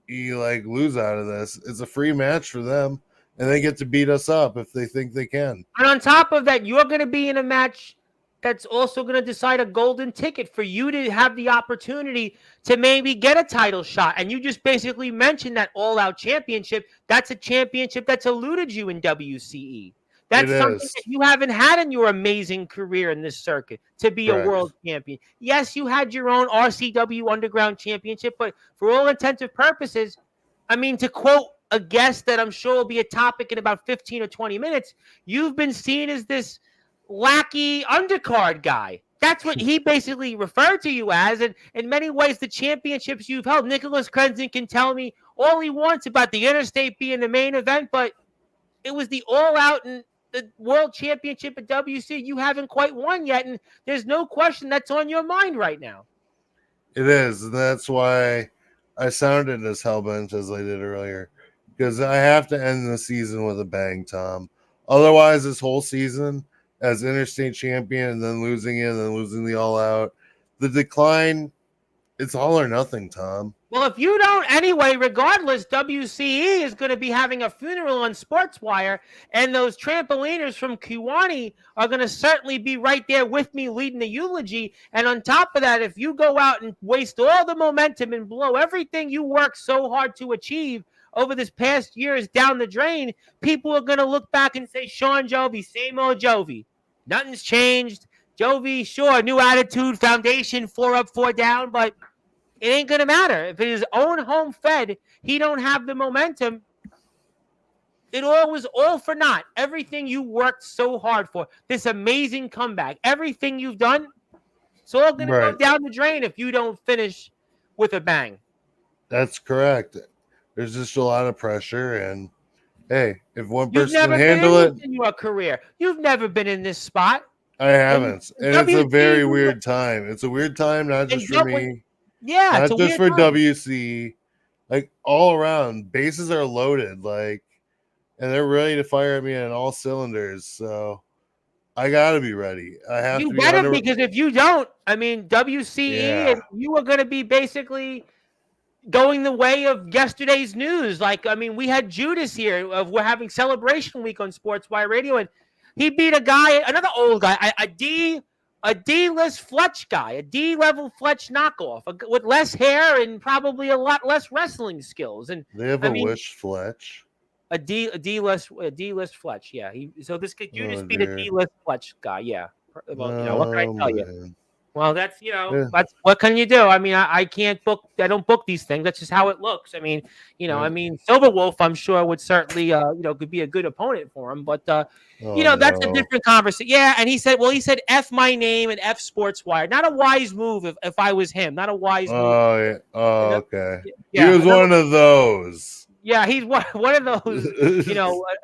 lose out of this. It's a free match for them, and they get to beat us up if they think they can. And on top of that, you're going to be in a match that's also going to decide a golden ticket for you to have the opportunity to maybe get a title shot. And you just basically mentioned that all-out championship. That's a championship that's eluded you in WCE. That's something that you haven't had in your amazing career in this circuit, to be a world champion. Yes, you had your own RCW Underground Championship, but for all intents and purposes, I mean, to quote a guest that I'm sure will be a topic in about 15 or 20 minutes, you've been seen as this lackey undercard guy. That's what he basically referred to you as. And in many ways, the championships you've held, Nicholas Crenson can tell me all he wants about the Interstate being the main event, but it was the all-out and the world championship at WC you haven't quite won yet, and there's no question that's on your mind right now. It is, and that's why I sounded as hellbent as I did earlier, because I have to end the season with a bang, Tom. Otherwise, this whole season as Interstate champion and then losing it and then losing the all-out, the decline, it's all or nothing, Tom. Well, if you don't anyway, regardless, WCE is going to be having a funeral on Sportswire, and those trampoliners from Kiwani are going to certainly be right there with me leading the eulogy. And on top of that, if you go out and waste all the momentum and blow everything you worked so hard to achieve over this past years down the drain, people are going to look back and say, Shawn Jovi, same old Jovi. Nothing's changed. Jovi, sure, new attitude, foundation, 4 up, 4 down, but it ain't going to matter. If it is own home fed, he don't have the momentum. It all was all for naught. Everything you worked so hard for, this amazing comeback, everything you've done, it's all going to go down the drain if you don't finish with a bang. That's correct. There's just a lot of pressure, and hey, if one person can handle it in your career, you've never been in this spot. I haven't, and it's a very weird time. It's a weird time, not just for me. Yeah, not just for WC, like all around. Bases are loaded, and they're ready to fire at me on all cylinders. So I gotta be ready. I have to be better because if you don't, I mean, WCE, and you are going to be basically going the way of yesterday's news. We had Judas here. We're having Celebration Week on Sportswire Radio, and he beat a guy, another old guy, a D-list Fletch guy, a D-level Fletch knockoff with less hair and probably a lot less wrestling skills. And they have wish Fletch. A D-list Fletch, yeah. So this kid, you just beat a D-list Fletch guy, yeah. Well, what can I tell you? Man. Well, that's that's what can you do? I mean, I can't book. I don't book these things. That's just how it looks. I mean, Silver Wolf, I'm sure would certainly, could be a good opponent for him. But that's a different conversation. Yeah, and he said F my name and F Sportswire. Not a wise move if I was him. Not a wise move. Yeah. Oh, okay. Yeah, he was one of those. Yeah, he's one of those,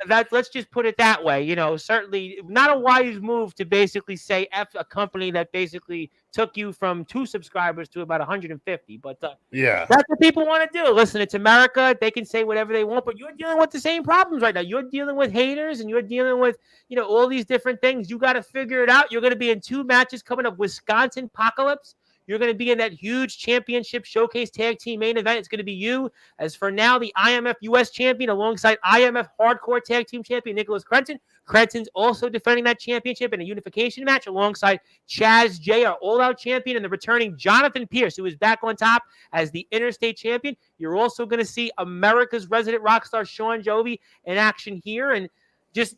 that let's just put it that way. Certainly not a wise move to basically say F a company that basically took you from 2 subscribers to about 150. But that's what people want to do. Listen, it's America. They can say whatever they want, but you're dealing with the same problems right now. You're dealing with haters and you're dealing with, all these different things. You got to figure it out. You're going to be in 2 matches coming up, Wisconsin Apocalypse. You're going to be in that huge championship showcase tag team main event. It's going to be you, as for now, the IMF U.S. champion alongside IMF hardcore tag team champion Nicholas Crenson. Crenson's also defending that championship in a unification match alongside Chaz J, our all-out champion, and the returning Jonathan Pierce, who is back on top as the Interstate champion. You're also going to see America's resident rock star Shawn Jovi in action here. And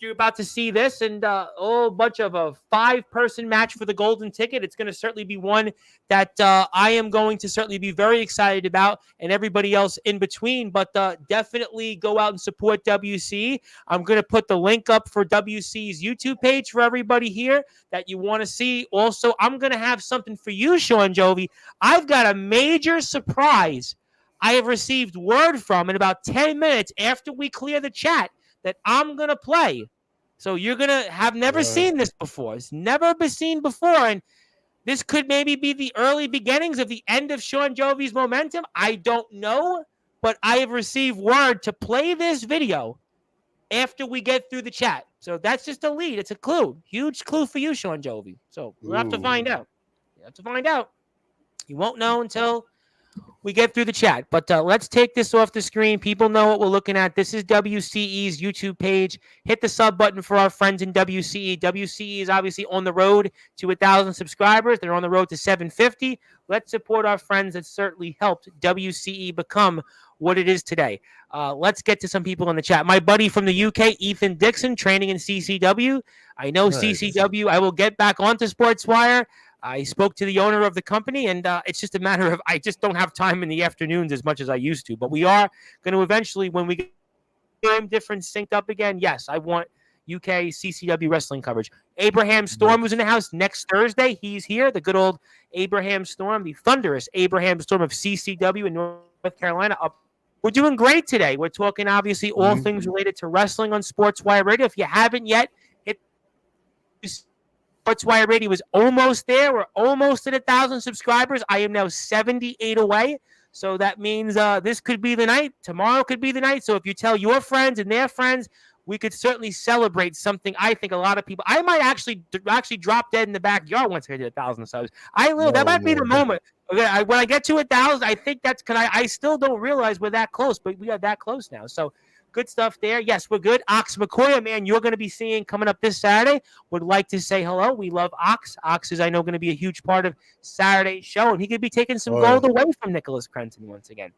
you're about to see this and a whole bunch of a 5-person match for the golden ticket. It's going to certainly be one that I am going to certainly be very excited about, and everybody else in between. But definitely go out and support WC. I'm going to put the link up for WC's YouTube page for everybody here that you want to see. Also, I'm going to have something for you, Shawn Jovi. I've got a major surprise I have received word from in about 10 minutes after we clear the chat that I'm going to play. So you're going to have never seen this before. It's never been seen before. And this could maybe be the early beginnings of the end of Shawn Jovi's momentum. I don't know, but I have received word to play this video after we get through the chat. So that's just a lead. It's a clue. Huge clue for you, Shawn Jovi. So we'll have to find out. You have to find out. You won't know until we get through the chat. But let's take this off the screen. People know what we're looking at. This is WCE's YouTube page. Hit the sub button for our friends in WCE. WCE is obviously on the road to 1,000 subscribers. They're on the road to 750. Let's support our friends that certainly helped WCE become what it is today. Let's get to some people in the chat. My buddy from the UK, Ethan Dixon, training in CCW. I know CCW. I will get back onto Sportswire. I spoke to the owner of the company, and it's just a matter of I just don't have time in the afternoons as much as I used to. But we are going to eventually, when we get time difference synced up again, yes, I want UK CCW wrestling coverage. Abraham Storm was in the house next Thursday. He's here, the good old Abraham Storm, the thunderous Abraham Storm of CCW in North Carolina. We're doing great today. We're talking, obviously, all things related to wrestling on Sportswire Radio. If you haven't yet, hit Sportswire Radio is almost there. We're almost at 1,000 subscribers. I am now 78 away. So that means this could be the night. Tomorrow could be the night. So if you tell your friends and their friends, we could certainly celebrate something. I think a lot of people. I might actually drop dead in the backyard once I hit 1,000 subs. That might be the moment. Okay, when I get to 1,000, I think that's because I still don't realize we're that close, but we are that close now. So. Good stuff there. Yes, we're good. Ox McCoy, a man you're going to be seeing coming up this Saturday, would like to say hello. We love Ox. Ox is, I know, going to be a huge part of Saturday's show, and he could be taking some gold away from Nicholas Crenton once again.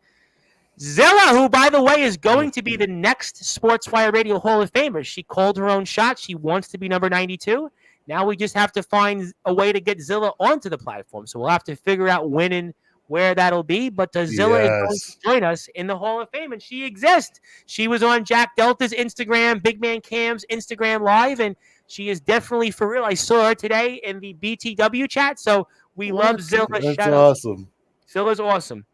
Zilla, who, by the way, is going to be the next Sportswire Radio Hall of Famer. She called her own shot. She wants to be number 92. Now we just have to find a way to get Zilla onto the platform. So we'll have to figure out when and where that'll be, but Zilla is going to join us in the Hall of Fame, and she exists. She was on Jack Delta's Instagram, Big Man Cam's Instagram Live, and she is definitely for real. I saw her today in the BTW chat, so we love Zilla. That's awesome. Zilla's awesome.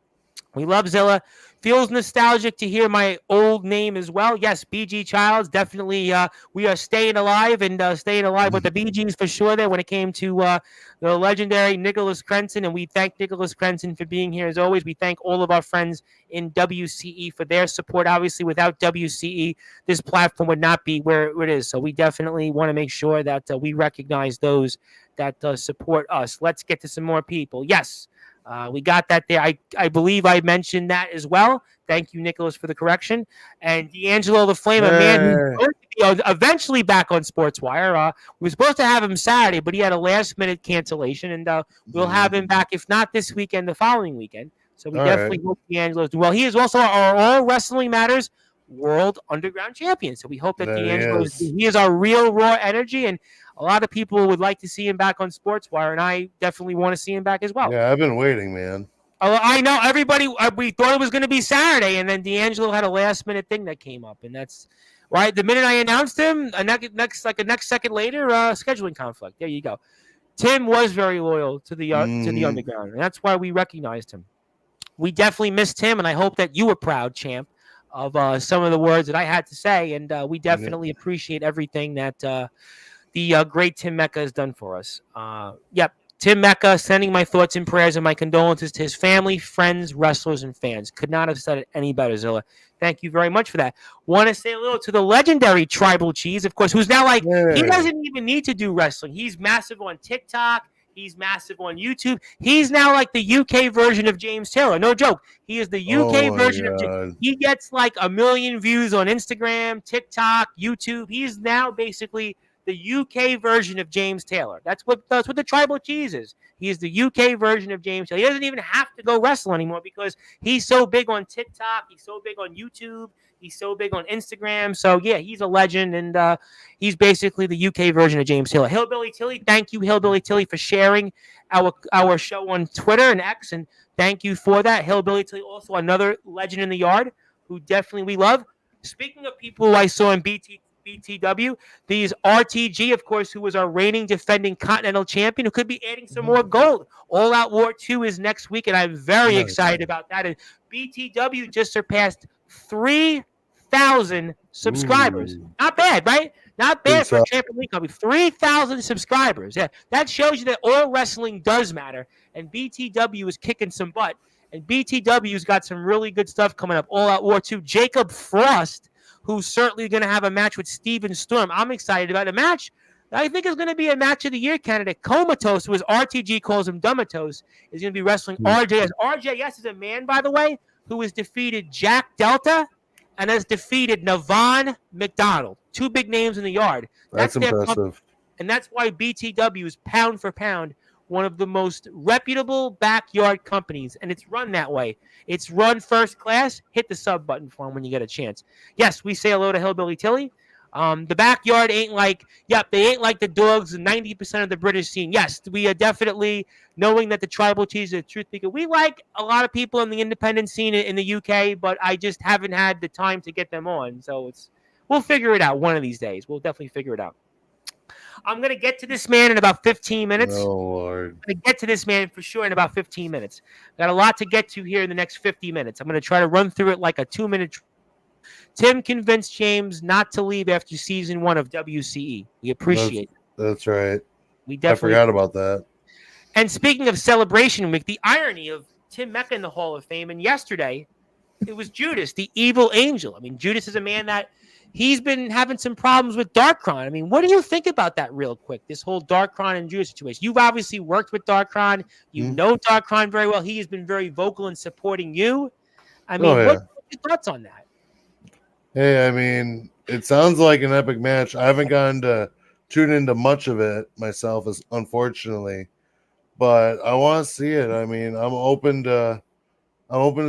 We love Zilla. Feels nostalgic to hear my old name as well. Yes, BG Childs, definitely. We are staying alive and staying alive with the BGs for sure there when it came to the legendary Nicholas Crenton. And we thank Nicholas Crenton for being here as always. We thank all of our friends in WCE for their support. Obviously, without WCE, this platform would not be where it is. So we definitely want to make sure that we recognize those that support us. Let's get to some more people. Yes. We got that there. I believe I mentioned that as well. Thank you, Nicholas, for the correction. And D'Angelo the Flame, a man who's going to be eventually back on Sportswire. We were supposed to have him Saturday, but he had a last-minute cancellation, and we'll have him back, if not this weekend, the following weekend. So we definitely hope D'Angelo's doing well. He is also our All Wrestling Matters World Underground Champion. So we hope that he is our real raw energy, and a lot of people would like to see him back on Sportswire, and I definitely want to see him back as well. Yeah, I've been waiting, man. I know everybody. We thought it was going to be Saturday, and then D'Angelo had a last-minute thing that came up, and that's right. The minute I announced him, a next second later, scheduling conflict. There you go. Tim was very loyal to the Underground, and that's why we recognized him. We definitely missed him, and I hope that you were proud, champ, of some of the words that I had to say, and we definitely appreciate everything that the great Tim Mecca has done for us. Tim Mecca, sending my thoughts and prayers and my condolences to his family, friends, wrestlers, and fans. Could not have said it any better, Zilla. Thank you very much for that. Want to say a little to the legendary Tribal Cheese, of course, who's now he doesn't even need to do wrestling. He's massive on TikTok. He's massive on YouTube. He's now like the UK version of James Taylor. No joke. He is the UK version of James. He gets like 1 million views on Instagram, TikTok, YouTube. He's now basically the UK version of James Taylor. That's what the Tribal Cheese is. He is the UK version of James Taylor. He doesn't even have to go wrestle anymore because he's so big on TikTok. He's so big on YouTube. He's so big on Instagram. So, yeah, he's a legend, and he's basically the UK version of James Taylor. Hillbilly Tilly, thank you, Hillbilly Tilly, for sharing our show on Twitter and X, and thank you for that. Hillbilly Tilly, also another legend in the yard who definitely we love. Speaking of people who I saw in BTW, these RTG, of course, who was our reigning defending Continental champion, who could be adding some more gold. All Out War 2 is next week, and I'm very excited about that. And BTW just surpassed 3,000 subscribers. Ooh. Not bad, right? Not bad for a trampoline company. 3,000 subscribers. Yeah, that shows you that all wrestling does matter, and BTW is kicking some butt. And BTW's got some really good stuff coming up. All Out War 2. Jacob Frost, who's certainly going to have a match with Steven Storm. I'm excited about the match. I think is going to be a match of the year candidate. Comatose, who as RTG calls him Dumatos, is going to be wrestling RJS. RJS is a man, by the way, who has defeated Jack Delta and has defeated Navon McDonald. Two big names in the yard. That's impressive. And that's why BTW is pound for pound one of the most reputable backyard companies, and it's run that way. It's run first class. Hit the sub button for them when you get a chance. Yes, we say hello to Hillbilly Tilly. The backyard ain't like, they ain't like the dogs and 90% of the British scene. Yes, we are definitely knowing that the tribal chiefs are the truth speaker. We like a lot of people in the independent scene in the UK, but I just haven't had the time to get them on. So we'll figure it out one of these days. We'll definitely figure it out. I'm going to get to this man in about 15 minutes. Oh, Lord. I'm going to get to this man for sure in about 15 minutes. Got a lot to get to here in the next 50 minutes. I'm going to try to run through it like a 2-minute. Tim convinced James not to leave after season 1 of WCE. We appreciate it. That's right. We definitely I forgot about that. And speaking of Celebration Week, the irony of Tim Mecca in the Hall of Fame, and yesterday it was Judas, the evil angel. I mean, Judas is a man that he's been having some problems with Darkron. I mean, what do you think about that real quick, this whole Darkron and Judas situation? You've obviously worked with Darkron. You know Darkron very well. He has been very vocal in supporting you. I mean, what are your thoughts on that? Hey, I mean, it sounds like an epic match. I haven't gotten to tune into much of it myself, unfortunately, but I want to see it. I mean, I'm open to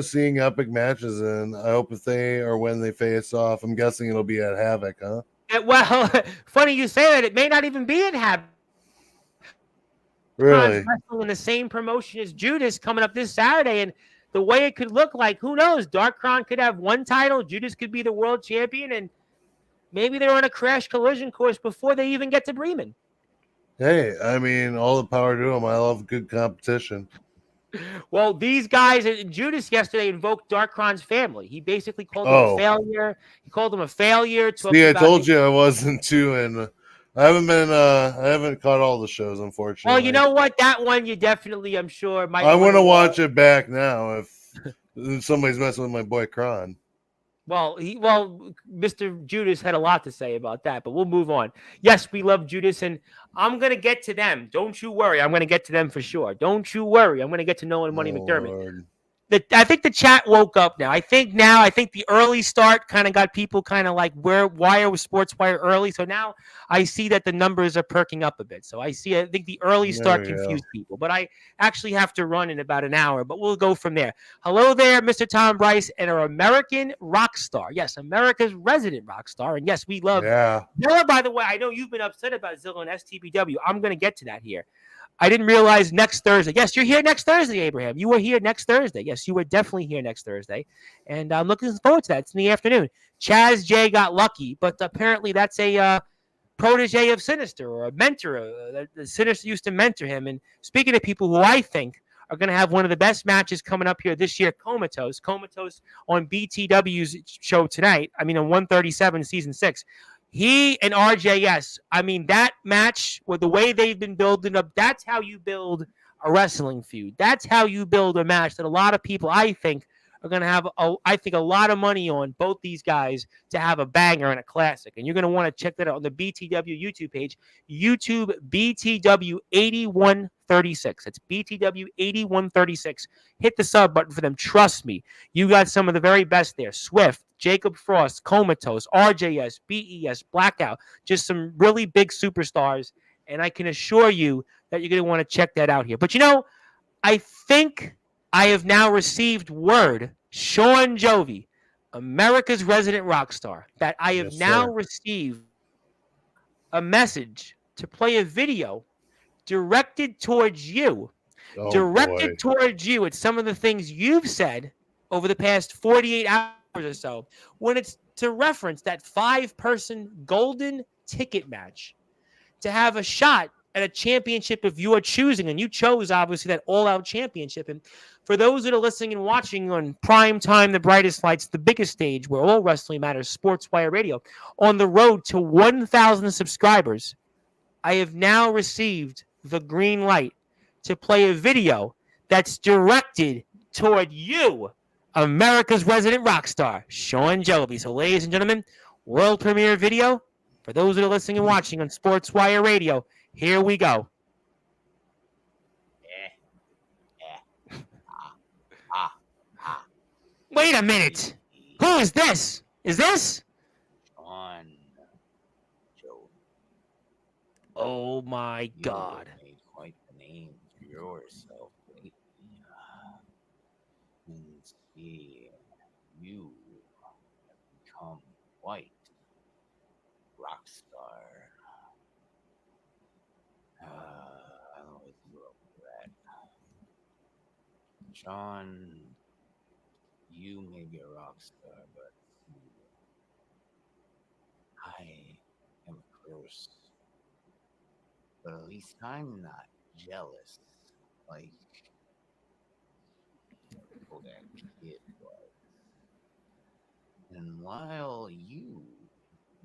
seeing epic matches, and I hope if they or when they face off, I'm guessing it'll be at Havoc, huh? Well, funny you say that. It may not even be at Havoc. Really? Wrestling in the same promotion as Judas coming up this Saturday, and the way it could look like, who knows? Darkron could have one title. Judas could be the world champion, and maybe they're on a crash collision course before they even get to Bremen. Hey, I mean, all the power to them. I love good competition. Well, these guys, Judas yesterday invoked Darkron's family. He basically called him a failure. He called him a failure. See, I told you I wasn't too, and I haven't caught all the shows, unfortunately. Well, you know what? That one you definitely, I'm sure, might. I want to watch it back now if somebody's messing with my boy Kron. Well, Mr. Judas had a lot to say about that, but we'll move on. Yes, we love Judas, and I'm going to get to them. Don't you worry. I'm going to get to them for sure. Don't you worry. I'm going to get to Nolan Money McDermott. Lord. I think the chat woke up now. I think the early start kind of got people kind of like, why are Sportswire early? So now I see that the numbers are perking up a bit. So I think the early start confused people. But I actually have to run in about an hour, but we'll go from there. Hello there, Mr. Tom Bryce, and our American rock star. Yes, America's resident rock star. And yes, we love Zilla. By the way, I know you've been upset about Zilla and STBW. I'm going to get to that here. I didn't realize next Thursday. Yes, you're here next Thursday, Abraham. You were here next Thursday. Yes, you were definitely here next Thursday. And I'm looking forward to that. It's in the afternoon. Chaz J got lucky, but apparently that's a protege of Sinister or a mentor. The Sinister used to mentor him. And speaking of people who I think are going to have one of the best matches coming up here this year, Comatose on BTW's show tonight. I mean, on 137 season 6. He and RJS, I mean, that match with the way they've been building up, that's how you build a wrestling feud. That's how you build a match that a lot of people, I think, are going to have, a lot of money on both these guys to have a banger and a classic. And you're going to want to check that out on the BTW YouTube page, YouTube BTW 8136. It's BTW 8136. Hit the sub button for them. Trust me, you got some of the very best there. Swift, Jacob Frost, Comatose, RJS, BES, Blackout, just some really big superstars. And I can assure you that you're going to want to check that out here. But I think I have now received word, Shawn Jovi, America's resident rock star, that I have now received a message to play a video directed towards you. Towards you. It's some of the things you've said over the past 48 hours or so, when it's to reference that 5-person golden ticket match to have a shot at a championship of your choosing. And you chose, obviously, that all-out championship. And for those that are listening and watching on Prime Time, The Brightest Lights, the biggest stage where all wrestling matters, Sportswire Radio, on the road to 1,000 subscribers, I have now received the green light to play a video that's directed toward you, America's resident rock star, Shawn Jovi. So, ladies and gentlemen, world premiere video. For those that are listening and watching on Sportswire Radio, here we go. Wait a minute. Who is this? Is this? Shawn Jovi. Oh my God. You made quite the name for yourself lately. And see, you have become quite rock star. I always love that. Shawn, you may be a rock star, but I am a curse. But at least I'm not jealous like that kid was. And while you,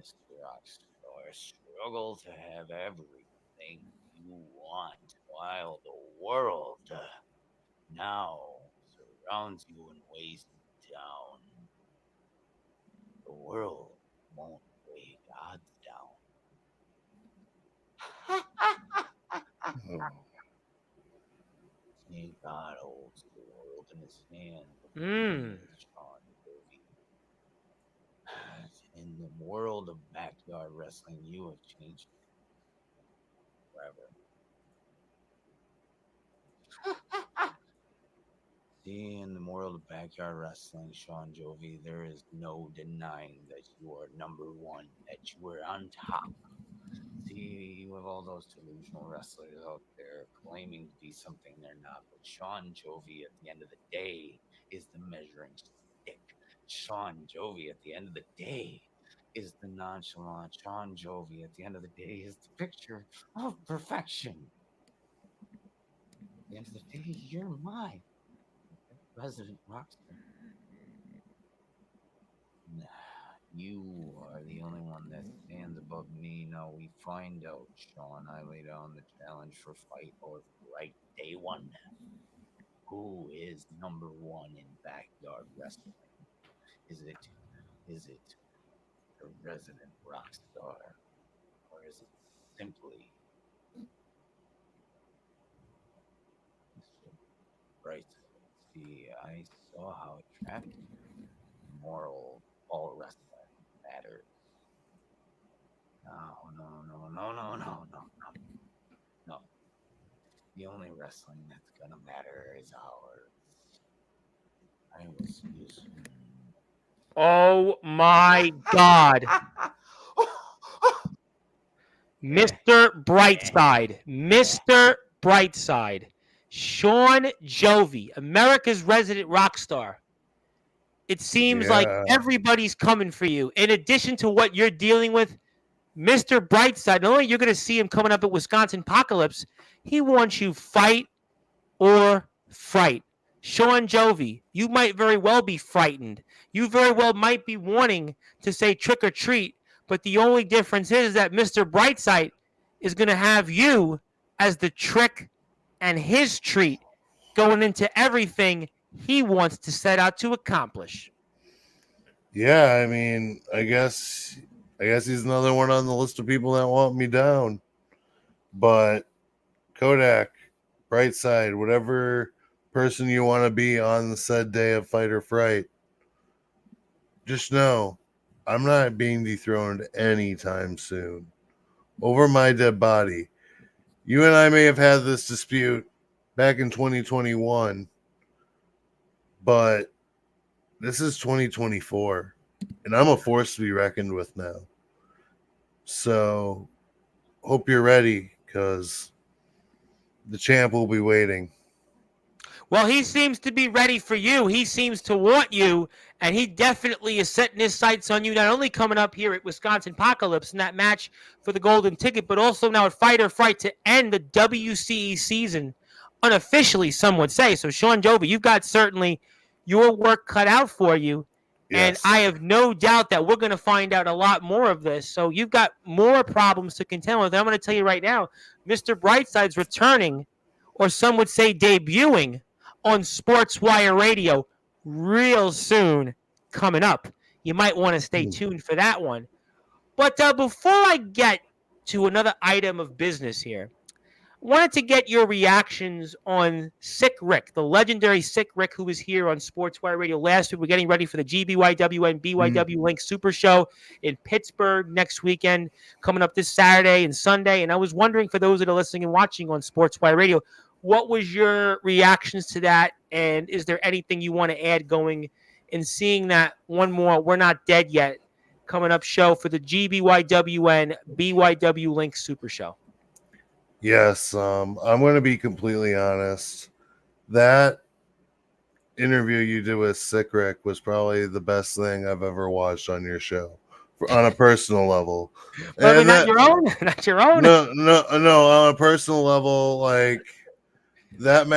Mr. Rockstar, struggle to have everything you want, while the world now surrounds you and weighs you down, the world won't weigh God's down. See, God holds the world in his hand. Shawn Jovi. In the world of backyard wrestling, you have changed forever. See, in the world of backyard wrestling, Shawn Jovi, there is no denying that you are number one, that you are on top. See, you have all those delusional wrestlers out there claiming to be something they're not, but Shawn Jovi, at the end of the day, is the measuring stick. Shawn Jovi, at the end of the day, is the nonchalant. Shawn Jovi, at the end of the day, is the picture of perfection. At the end of the day, you're my resident rockstar. You are the only one that stands above me. Now we find out, Shawn. I lay down the challenge for fight or right day one. Who is number one in backyard wrestling? Is it the resident rock star, or is it simply Mr. Bright? See, I saw how attractive moral all wrestling matters. No. The only wrestling that's gonna matter is ours. I was used. Oh my God. Mr. Brightside. Mr. Brightside. Shawn Jovi, America's resident rock star. It seems like everybody's coming for you. In addition to what you're dealing with, Mr. Brightside, not only you're going to see him coming up at Wisconsin Apocalypse, he wants you fight or fright. Shawn Jovi, you might very well be frightened. You very well might be wanting to say trick or treat, but the only difference is that Mr. Brightside is going to have you as the trick and his treat going into everything he wants to set out to accomplish. Yeah, I mean, I guess he's another one on the list of people that want me down. But Kodak, Brightside, whatever person you want to be on the said day of fight or fright, just know I'm not being dethroned anytime soon. Over my dead body. You and I may have had this dispute back in 2021, but this is 2024, and I'm a force to be reckoned with now. So, hope you're ready, because the champ will be waiting. Well, he seems to be ready for you. He seems to want you, and he definitely is setting his sights on you, not only coming up here at Wisconsin Apocalypse in that match for the golden ticket, but also now at Fight or Fright to end the WCE season unofficially, some would say. So, Shawn, Jovi, you've got certainly your work cut out for you, and Yes. I have no doubt that we're going to find out a lot more of this. So you've got more problems to contend with. I'm going to tell you right now, Mr. Brightside's returning, or some would say debuting, on Sportswire Radio real soon coming up. You might want to stay tuned for that one. But before I get to another item of business here, I wanted to get your reactions on Sick Rick, the legendary Sick Rick, who was here on Sportswire Radio last week. We're getting ready for the GBYW and BYW Link Super Show in Pittsburgh next weekend, coming up this Saturday and Sunday. And I was wondering, for those that are listening and watching on Sportswire Radio, what was your reactions to that? And is there anything you want to add going in seeing that one more We're Not Dead Yet coming up show for the GBYW and BYW Link Super Show? Yes, I'm going to be completely honest. That interview you did with Sick Rick was probably the best thing I've ever watched on your show, on a personal level. Maybe not your own. Not your own. No. On a personal level, like that,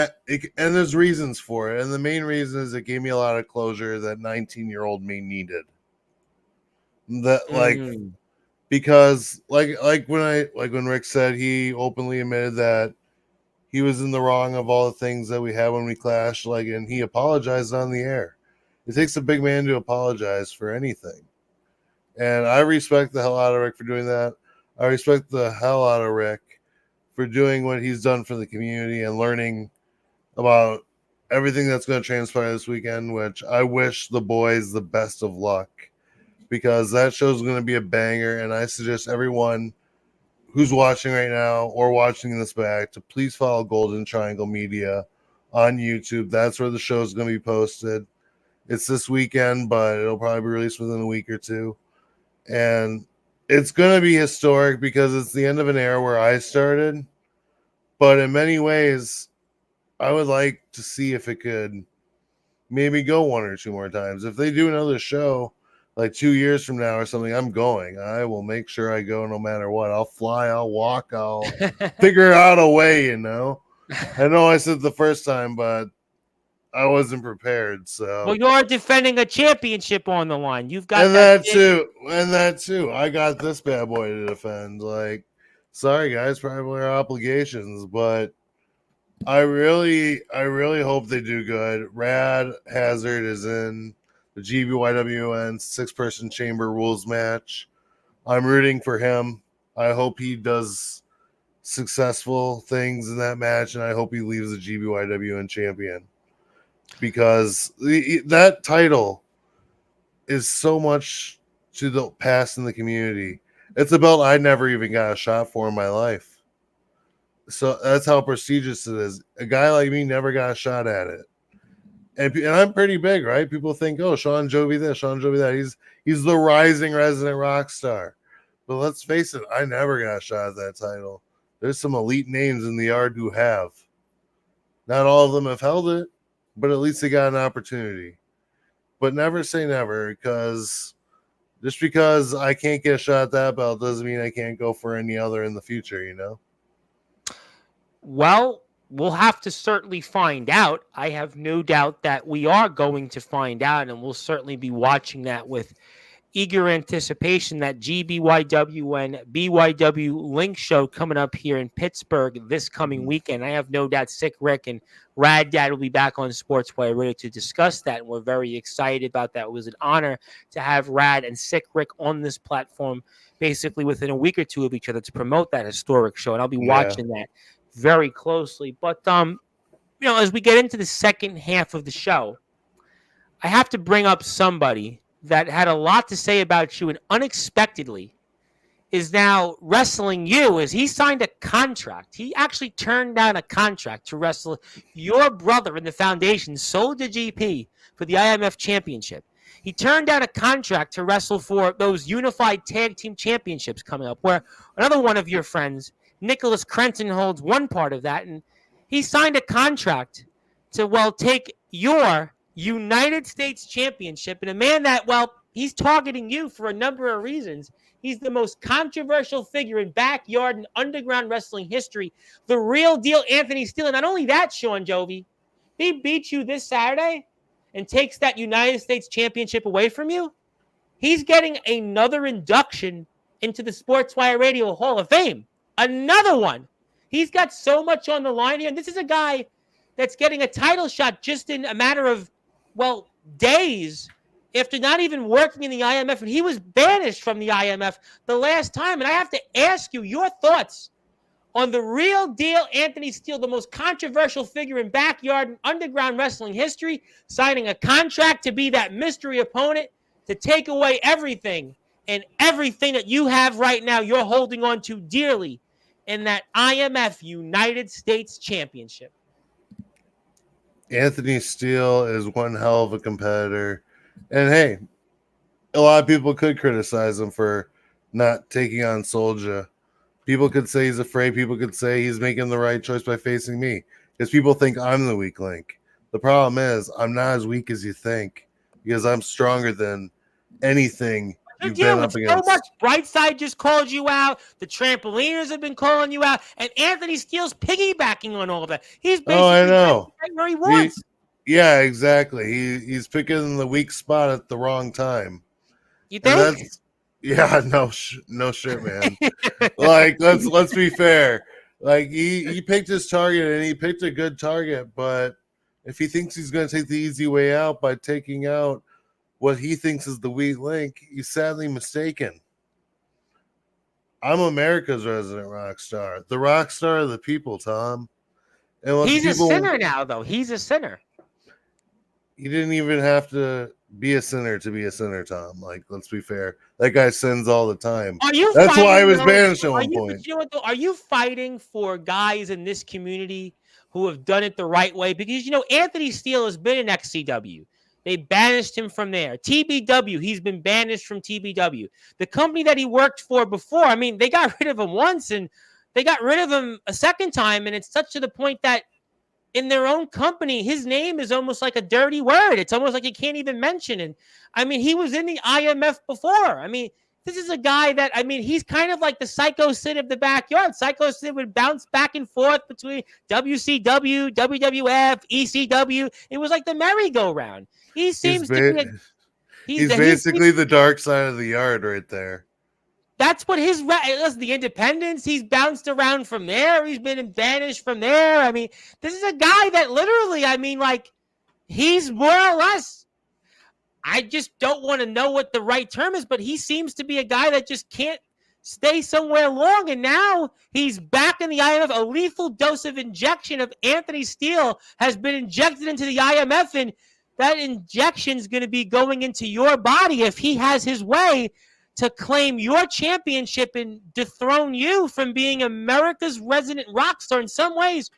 and there's reasons for it, and the main reason is it gave me a lot of closure that 19-year-old me needed. That because when Rick said, he openly admitted that he was in the wrong of all the things that we had when we clashed, and he apologized on the air. It takes a big man to apologize for anything. And I respect the hell out of Rick for doing that. I respect the hell out of Rick for doing what he's done for the community and learning about everything that's going to transpire this weekend, which I wish the boys the best of luck, because that show is going to be a banger. And I suggest everyone who's watching right now or watching this back to please follow Golden Triangle Media on YouTube. That's where the show is going to be posted. It's this weekend, but it'll probably be released within a week or two. And it's going to be historic because it's the end of an era where I started. But in many ways, I would like to see if it could maybe go one or two more times. If they do another show like 2 years from now or something, I'm going. I will make sure I go no matter what. I'll fly, I'll walk, I'll figure out a way, I know I said the first time, but I wasn't prepared. So, well, you're defending a championship on the line. You've got that too. I got this bad boy to defend. Sorry guys, probably our obligations, but I really hope they do good. Rad Hazard is in the GBYWN 6-person chamber rules match. I'm rooting for him. I hope he does successful things in that match, and I hope he leaves the GBYWN champion, because that title is so much to the past in the community. It's a belt I never even got a shot for in my life. So that's how prestigious it is. A guy like me never got a shot at it. And I'm pretty big, right? People think, oh, Shawn Jovi this, Shawn Jovi that. He's the rising resident rock star. But let's face it, I never got a shot at that title. There's some elite names in the yard who have. Not all of them have held it, but at least they got an opportunity. But never say never, because just because I can't get a shot at that belt doesn't mean I can't go for any other in the future, Well, we'll have to certainly find out. I have no doubt that we are going to find out, and we'll certainly be watching that with eager anticipation. That GBYW and BYW Link show coming up here in Pittsburgh this coming weekend. I have no doubt Sick Rick and Rad Dad will be back on Sportswire Radio to discuss that, and we're very excited about that. It was an honor to have Rad and Sick Rick on this platform basically within a week or two of each other to promote that historic show, and I'll be watching that very closely. But as we get into the second half of the show, I have to bring up somebody that had a lot to say about you and unexpectedly is now wrestling you, as he signed a contract. He actually turned down a contract to wrestle your brother in the foundation, sold to GP for the IMF Championship. He turned down a contract to wrestle for those unified tag team championships coming up, where another one of your friends, Nicholas Crenton, holds one part of that, and he signed a contract to, well, take your United States Championship, and a man that, well, he's targeting you for a number of reasons. He's the most controversial figure in backyard and underground wrestling history. The real deal, Anthony Steele. And not only that, Shawn Jovi, he beats you this Saturday and takes that United States Championship away from you. He's getting another induction into the Sportswire Radio Hall of Fame. Another one. He's got so much on the line here. And this is a guy that's getting a title shot just in a matter of, well, days after not even working in the IMF. And he was banished from the IMF the last time. And I have to ask you your thoughts on the real deal Anthony Steele, the most controversial figure in backyard and underground wrestling history, signing a contract to be that mystery opponent, to take away everything and everything that you have right now you're holding on to dearly in that IMF United States Championship. Anthony Steele is one hell of a competitor. And hey, a lot of people could criticize him for not taking on Soulja. People could say he's afraid. People could say he's making the right choice by facing me, because people think I'm the weak link. The problem is I'm not as weak as you think, because I'm stronger than anything you've been up against. So much. Brightside just called you out. The trampoliners have been calling you out. And Anthony Steele's piggybacking on all of that. He's basically I know. Right where he wants. Yeah, exactly. He's picking the weak spot at the wrong time. You think? Yeah, no shit, man. Like, let's be fair. Like, he picked his target, and he picked a good target, but if he thinks he's going to take the easy way out by taking out what he thinks is the weak link, he's sadly mistaken. I'm America's resident rock star. The rock star of the people, Tom. And he's a sinner now, though. He's a sinner. He didn't even have to be a sinner to be a sinner, Tom. Like, let's be fair. That guy sins all the time. That's why he was banished at one point. Are you fighting for guys in this community who have done it the right way? Because, Anthony Steele has been in XCW. They banished him from there. TBW, he's been banished from TBW. The company that he worked for before, I mean, they got rid of him once, and they got rid of him a second time, and it's such to the point that in their own company, his name is almost like a dirty word. It's almost like you can't even mention it. I mean, he was in the IMF before. I mean, this is a guy that, I mean, he's kind of like the Psycho Sid of the backyard. Psycho Sid would bounce back and forth between WCW, WWF, ECW. It was like the merry-go-round. He seems to be he's basically the dark side of the yard right there. That's what the independents. He's bounced around from there. He's been banished from there. I mean, this is a guy that literally, I mean, like, he's more or less, I just don't want to know what the right term is, but he seems to be a guy that just can't stay somewhere long. And now he's back in the IMF. A lethal dose of injection of Anthony Steele has been injected into the IMF, and that injection is going to be going into your body if he has his way to claim your championship and dethrone you from being America's resident rock star. In some ways,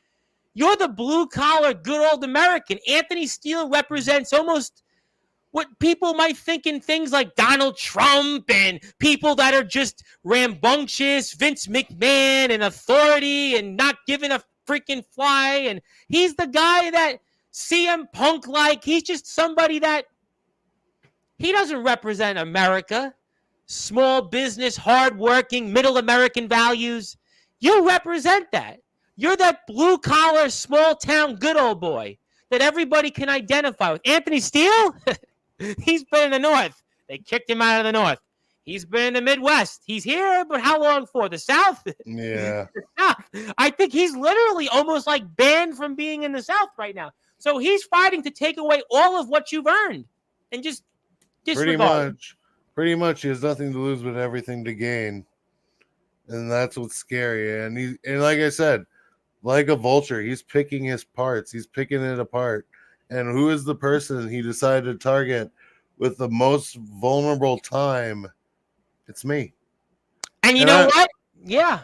you're the blue-collar, good old American. Anthony Steele represents almost what people might think in things like Donald Trump and people that are just rambunctious, Vince McMahon and authority and not giving a freaking fly. And he's the guy that CM Punk he's just somebody that he doesn't represent America. Small business, hardworking, middle American values. You represent that. You're that blue-collar, small-town, good old boy that everybody can identify with. Anthony Steele, he's been in the North. They kicked him out of the North. He's been in the Midwest. He's here, but how long for? The South? Yeah. The South. I think he's literally almost like banned from being in the South right now. So he's fighting to take away all of what you've earned and just disregard. Pretty much, he has nothing to lose but everything to gain, and that's what's scary. And like I said, like a vulture, he's picking his parts. He's picking it apart. And who is the person he decided to target with the most vulnerable time? It's me. And you know what? Yeah.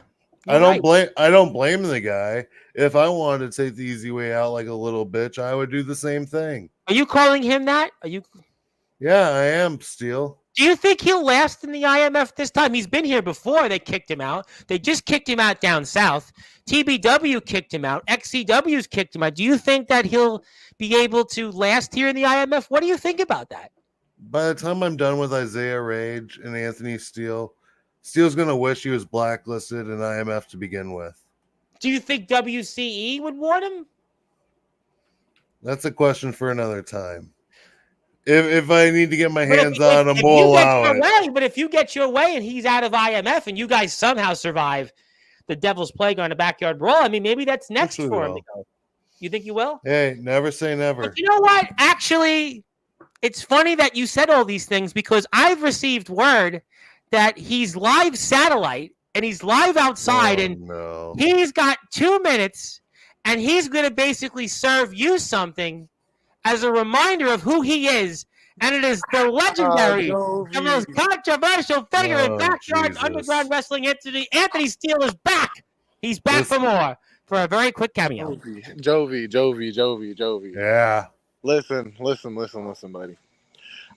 I don't blame the guy. If I wanted to take the easy way out like a little bitch, I would do the same thing. Are you calling him that? Are you? Yeah, I am, Steele. Do you think he'll last in the IMF this time? He's been here before. They kicked him out. They just kicked him out down south. TBW kicked him out. XCW's kicked him out. Do you think that he'll be able to last here in the IMF? What do you think about that? By the time I'm done with Isaiah Rage and Anthony Steele, Steele's going to wish he was blacklisted in IMF to begin with. Do you think WCE would want him? That's a question for another time. If I need to get my hands on him, we'll allow it. But if you get your way and he's out of IMF and you guys somehow survive the Devil's Plague on a Backyard Brawl, I mean, maybe that's next for him to go. You think you will? Hey, never say never. But you know what? Actually, it's funny that you said all these things because I've received word that he's live satellite and he's live outside he's got 2 minutes and he's going to basically serve you something as a reminder of who he is. And it is the legendary, the most controversial figure in backyard underground wrestling. Anthony Steele is back. He's back for more, for a very quick cameo. Jovi. Yeah. Listen, buddy.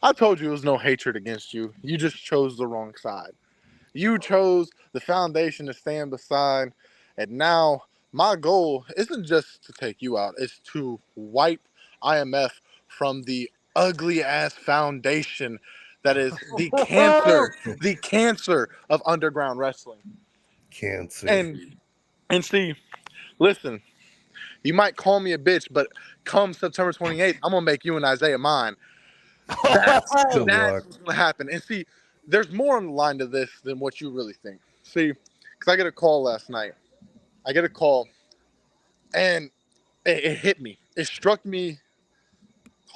I told you it was no hatred against you. You just chose the wrong side. You chose the foundation to stand beside. And now my goal isn't just to take you out. It's to wipe IMF from the ugly ass foundation that is the cancer of underground wrestling. Cancer. And see, listen, you might call me a bitch, but come September 28th, I'm gonna make you and Isaiah mine. That's what's gonna happen. And see, there's more on the line to this than what you really think. See, because I get a call last night. And it hit me. It struck me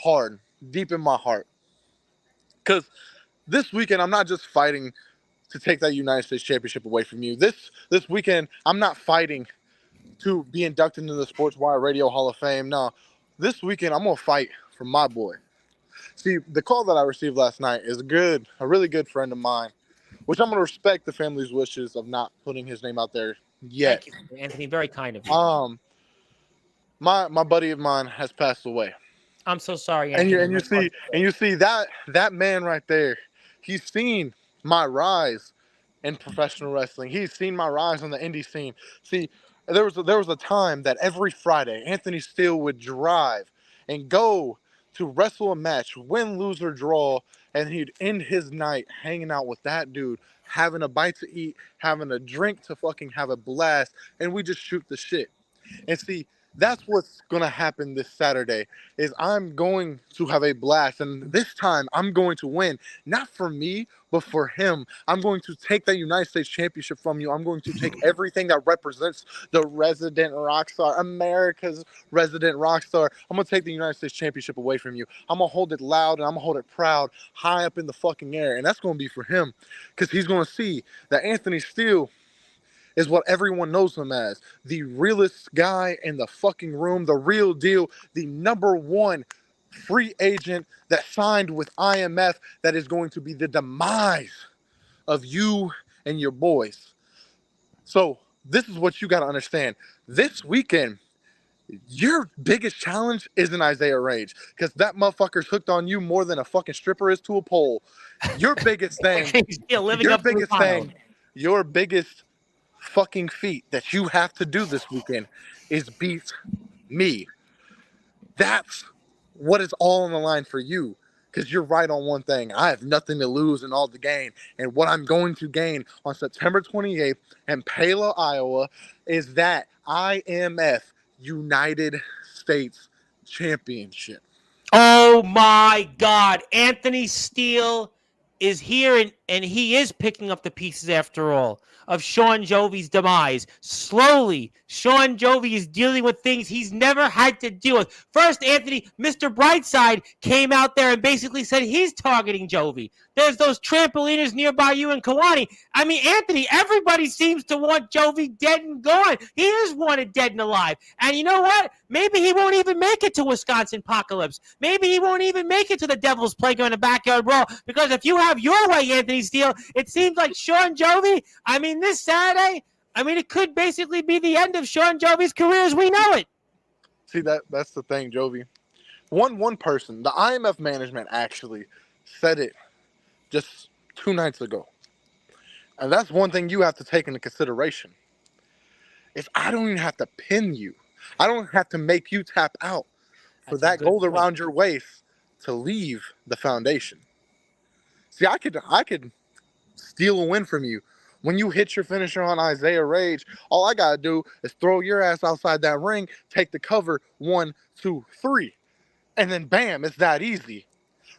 hard, deep in my heart. Because this weekend, I'm not just fighting to take that United States Championship away from you. This weekend, I'm not fighting to be inducted into the Sportswire Radio Hall of Fame. No, this weekend, I'm going to fight for my boy. See, the call that I received last night is a really good friend of mine, which I'm going to respect the family's wishes of not putting his name out there yet. Thank you, Anthony. Very kind of you. My buddy of mine has passed away. I'm so sorry, Anthony. And you see that man right there. He's seen my rise in professional wrestling. He's seen my rise on the indie scene. See, there was a time that every Friday Anthony Steele would drive and go to wrestle a match, win, lose, or draw, and he'd end his night hanging out with that dude, having a bite to eat, having a drink to fucking have a blast, and we just shoot the shit. And see, that's what's going to happen this Saturday is I'm going to have a blast. And this time I'm going to win, not for me, but for him. I'm going to take that United States Championship from you. I'm going to take everything that represents the resident rock star, America's resident rock star. I'm going to take the United States Championship away from you. I'm going to hold it loud and I'm going to hold it proud, high up in the fucking air. And that's going to be for him because he's going to see that Anthony Steele is what everyone knows him as. The realest guy in the fucking room, the real deal, the number one free agent that signed with IMF that is going to be the demise of you and your boys. So this is what you got to understand. This weekend, your biggest challenge isn't Isaiah Rage because that motherfucker's hooked on you more than a fucking stripper is to a pole. Your biggest thing, your biggest fucking feat that you have to do this weekend is beat me. That's what is all on the line for you because you're right on one thing. I have nothing to lose and all to gain. And what I'm going to gain on September 28th in Palo, Iowa is that IMF United States Championship. Oh my God. Anthony Steele is here and he is picking up the pieces after all of Shawn Jovi's demise. Slowly, Shawn Jovi is dealing with things he's never had to deal with. First, Anthony, Mr. Brightside came out there and basically said he's targeting Jovi. There's those trampoliners nearby you in Kewanee. I mean, Anthony, everybody seems to want Jovi dead and gone. He is wanted dead and alive. And you know what? Maybe he won't even make it to Wisconsin Apocalypse. Maybe he won't even make it to the Devil's Plague on a Backyard Brawl. Because if you have your way, Anthony Steele, it seems like Shawn Jovi, I mean, this Saturday, I mean, it could basically be the end of Shawn Jovi's career as we know it. See, that's the thing, Jovi. One person, the IMF management actually said it just 2 nights ago. And that's one thing you have to take into consideration. Is I don't even have to pin you. I don't have to make you tap out for That's a that good gold point. around your waist to leave the foundation. See, I could steal a win from you. When you hit your finisher on Isaiah Rage, all I gotta do is throw your ass outside that ring, take the cover, 1, 2, 3, and then bam, it's that easy.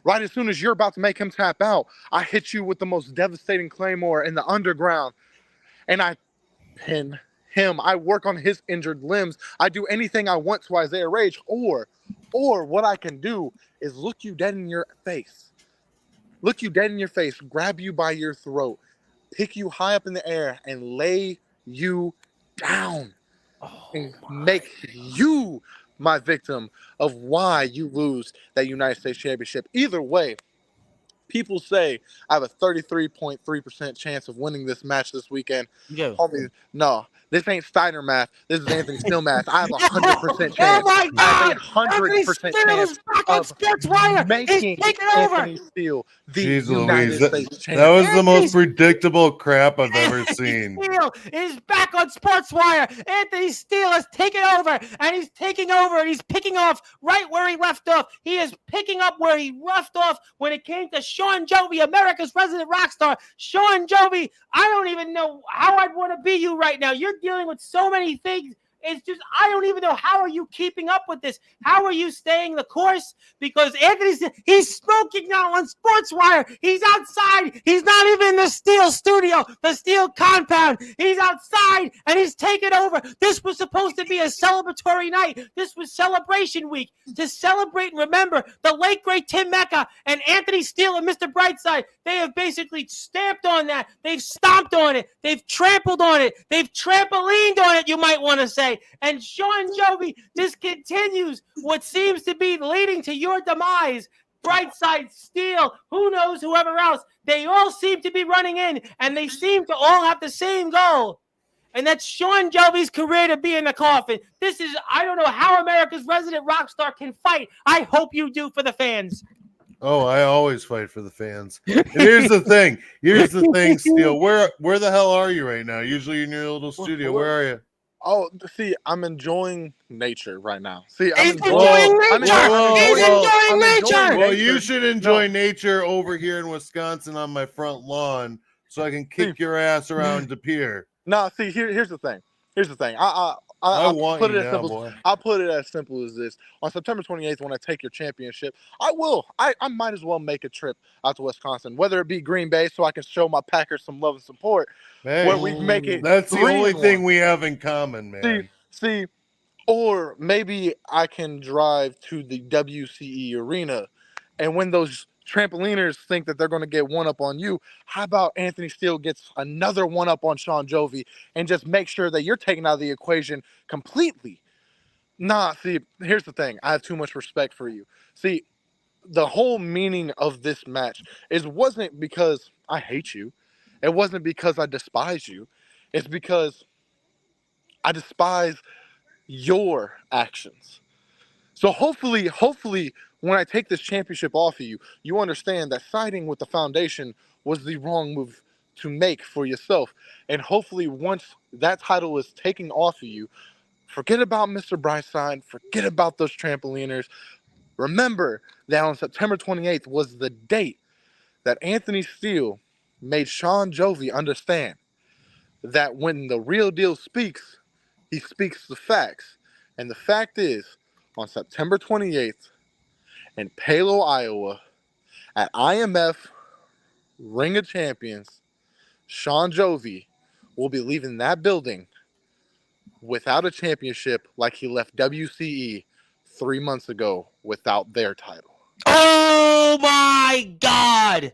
Right as soon as you're about to make him tap out, I hit you with the most devastating claymore in the underground, and I pin him. I work on his injured limbs. I do anything I want to Isaiah Rage, or what I can do is look you dead in your face. Look you dead in your face, grab you by your throat, pick you high up in the air, and lay you down. And make you my victim of why you lose that United States Championship. Either way, people say I have a 33.3% chance of winning this match this weekend. Yeah. Homie, no, this ain't Steiner math. This is Anthony Steele math. I have a 100% Oh chance. my I have God! a Anthony 100% Steele chance is back on of Sportswire. He's making taking over. Anthony Steele the Jeez United Louise, States that champion. was the most Anthony- predictable crap I've ever seen. Steele is back on Sportswire. Anthony Steele has taken over, and he's taking over, and he's picking off right where he left off. He is picking up where he left off when it came to Shawn Jovi, America's resident rock star. Shawn Jovi, I don't even know how I'd want to be you right now. You're dealing with so many things. It's just, I don't even know, how are you keeping up with this? How are you staying the course? Because he's smoking now on Sportswire. He's outside. He's not even in the Steel studio, the Steel compound. He's outside, and he's taking over. This was supposed to be a celebratory night. This was celebration week to celebrate and remember the late, great Tim Mecca and Anthony Steele and Mr. Brightside. They have basically stamped on that. They've stomped on it. They've trampled on it. They've trampolined on it, you might want to say. And Shawn Jovi, this continues what seems to be leading to your demise. Brightside, Steele, who knows, whoever else. They all seem to be running in, and they seem to all have the same goal. And that's Shawn Jovi's career to be in the coffin. This is, I don't know how America's resident rock star can fight. I hope you do for the fans. Oh, I always fight for the fans. And here's the thing. Steele. Where the hell are you right now? Usually in your little studio. Where are you? Oh, see, I'm enjoying nature right now. See, He's enjoying nature. Well, you should enjoy nature over here in Wisconsin on my front lawn, so I can kick your ass around De Pere. No, see, here's the thing. I'll put it as simple as this. On September 28th, when I take your championship, I might as well make a trip out to Wisconsin, whether it be Green Bay, so I can show my Packers some love and support. Hey, where we make it. That's the only thing we have in common, man. See, or maybe I can drive to the WCE arena, and when those trampoliners think that they're going to get one up on you, how about Anthony Steele gets another one up on Shawn Jovi and just make sure that you're taken out of the equation completely? Nah, see, here's the thing. I have too much respect for you. See, the whole meaning of this match wasn't because I hate you. It wasn't because I despise you. It's because I despise your actions. So hopefully, when I take this championship off of you, you understand that siding with the foundation was the wrong move to make for yourself. And hopefully, once that title is taken off of you, forget about Mr. Brightside, forget about those trampoliners. Remember that on September 28th was the date that Anthony Steele made Shawn Jovi understand that when the real deal speaks, he speaks the facts. And the fact is, on September 28th in Palo, Iowa, at IMF Ring of Champions, Shawn Jovi will be leaving that building without a championship like he left WCE 3 months ago without their title. Oh my God!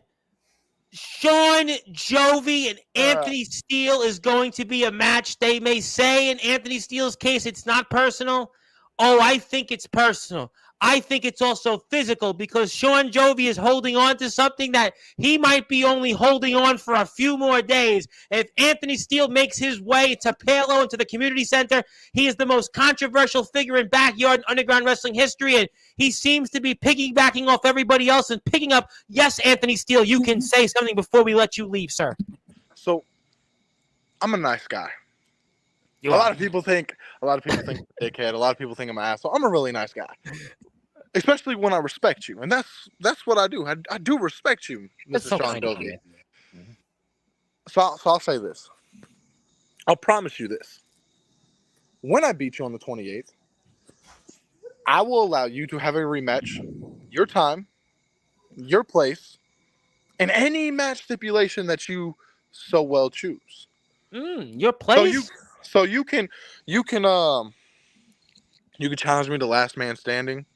Shawn Jovi and Anthony Steele is going to be a match. They may say in Anthony Steele's case it's not personal. Oh, I think it's personal. I think it's also physical because Shawn Jovi is holding on to something that he might be only holding on for a few more days. If Anthony Steele makes his way to Palo and to the community center, he is the most controversial figure in backyard and underground wrestling history, and he seems to be piggybacking off everybody else and picking up. Yes, Anthony Steele, you can say something before we let you leave, sir. So, I'm a nice guy. A lot of people think I'm a dickhead. A lot of people think I'm an asshole. I'm a really nice guy, especially when I respect you, and that's what I do. I do respect you, Mr. Shawn Jovi. So I'll say this. I'll promise you this. When I beat you on the 28th, I will allow you to have a rematch, your time, your place, and any match stipulation that you so well choose. Your place. So you can challenge me to last man standing.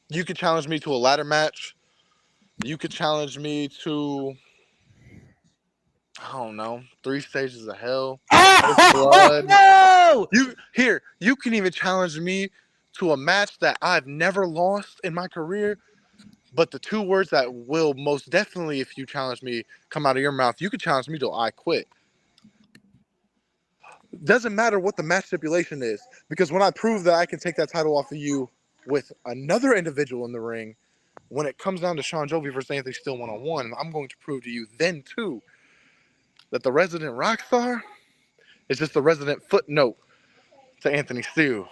You could challenge me to a ladder match. You could challenge me to, I don't know, 3 stages of hell. Oh, no! You can even challenge me to a match that I've never lost in my career. But the 2 words that will most definitely, if you challenge me, come out of your mouth, you could challenge me to I quit. Doesn't matter what the match stipulation is, because when I prove that I can take that title off of you with another individual in the ring, when it comes down to Shawn Jovi versus Anthony Steele one-on-one, I'm going to prove to you then too that the resident rock star is just the resident footnote to Anthony Steele.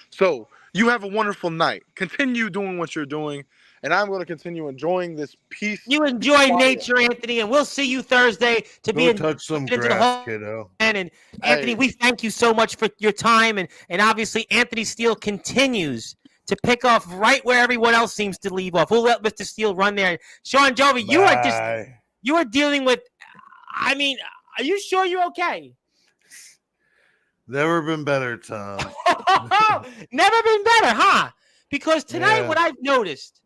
So you have a wonderful night. Continue doing what you're doing, and I'm going to continue enjoying this piece. You enjoy nature, Anthony, and we'll see you Thursday to Go touch some grass, kiddo. And Anthony, we thank you so much for your time, and obviously Anthony Steele continues to pick off right where everyone else seems to leave off. We'll let Mr. Steele run there. Shawn Jovi, you are dealing with. I mean, are you sure you're okay? Never been better, Tom. Never been better, huh? Because tonight, what I've noticed,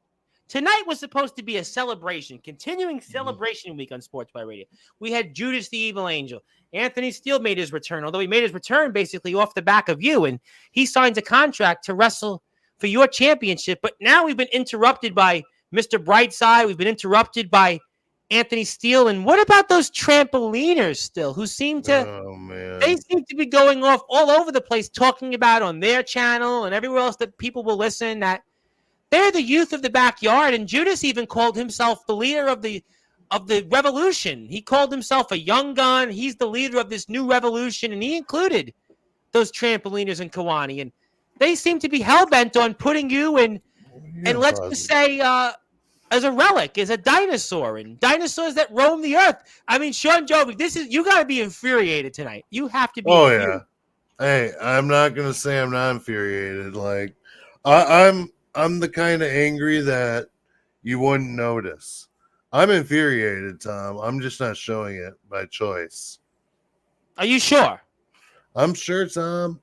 tonight was supposed to be a celebration, continuing celebration week on Sportswire Radio. We had Judas the Evil Angel. Anthony Steele made his return, although he made his return basically off the back of you, and he signs a contract to wrestle for your championship. But now we've been interrupted by Mr. Brightside. We've been interrupted by Anthony Steele. And what about those trampoliners still, who seem to, they seem to be going off all over the place, talking about on their channel and everywhere else that people will listen, that they're the youth of the backyard. And Judas even called himself the leader of the revolution. He called himself a young gun. He's the leader of this new revolution. And he included those trampoliners in Kiwani. And they seem to be hell-bent on putting you in, and let's just say, as a relic, as a dinosaur, and dinosaurs that roam the earth. I mean, Shawn Jovi, you got to be infuriated tonight. You have to be. Oh infuriated. Yeah. Hey, I'm not gonna say I'm not infuriated. Like, I'm the kind of angry that you wouldn't notice. I'm infuriated, Tom. I'm just not showing it by choice. Are you sure? I'm sure, Tom.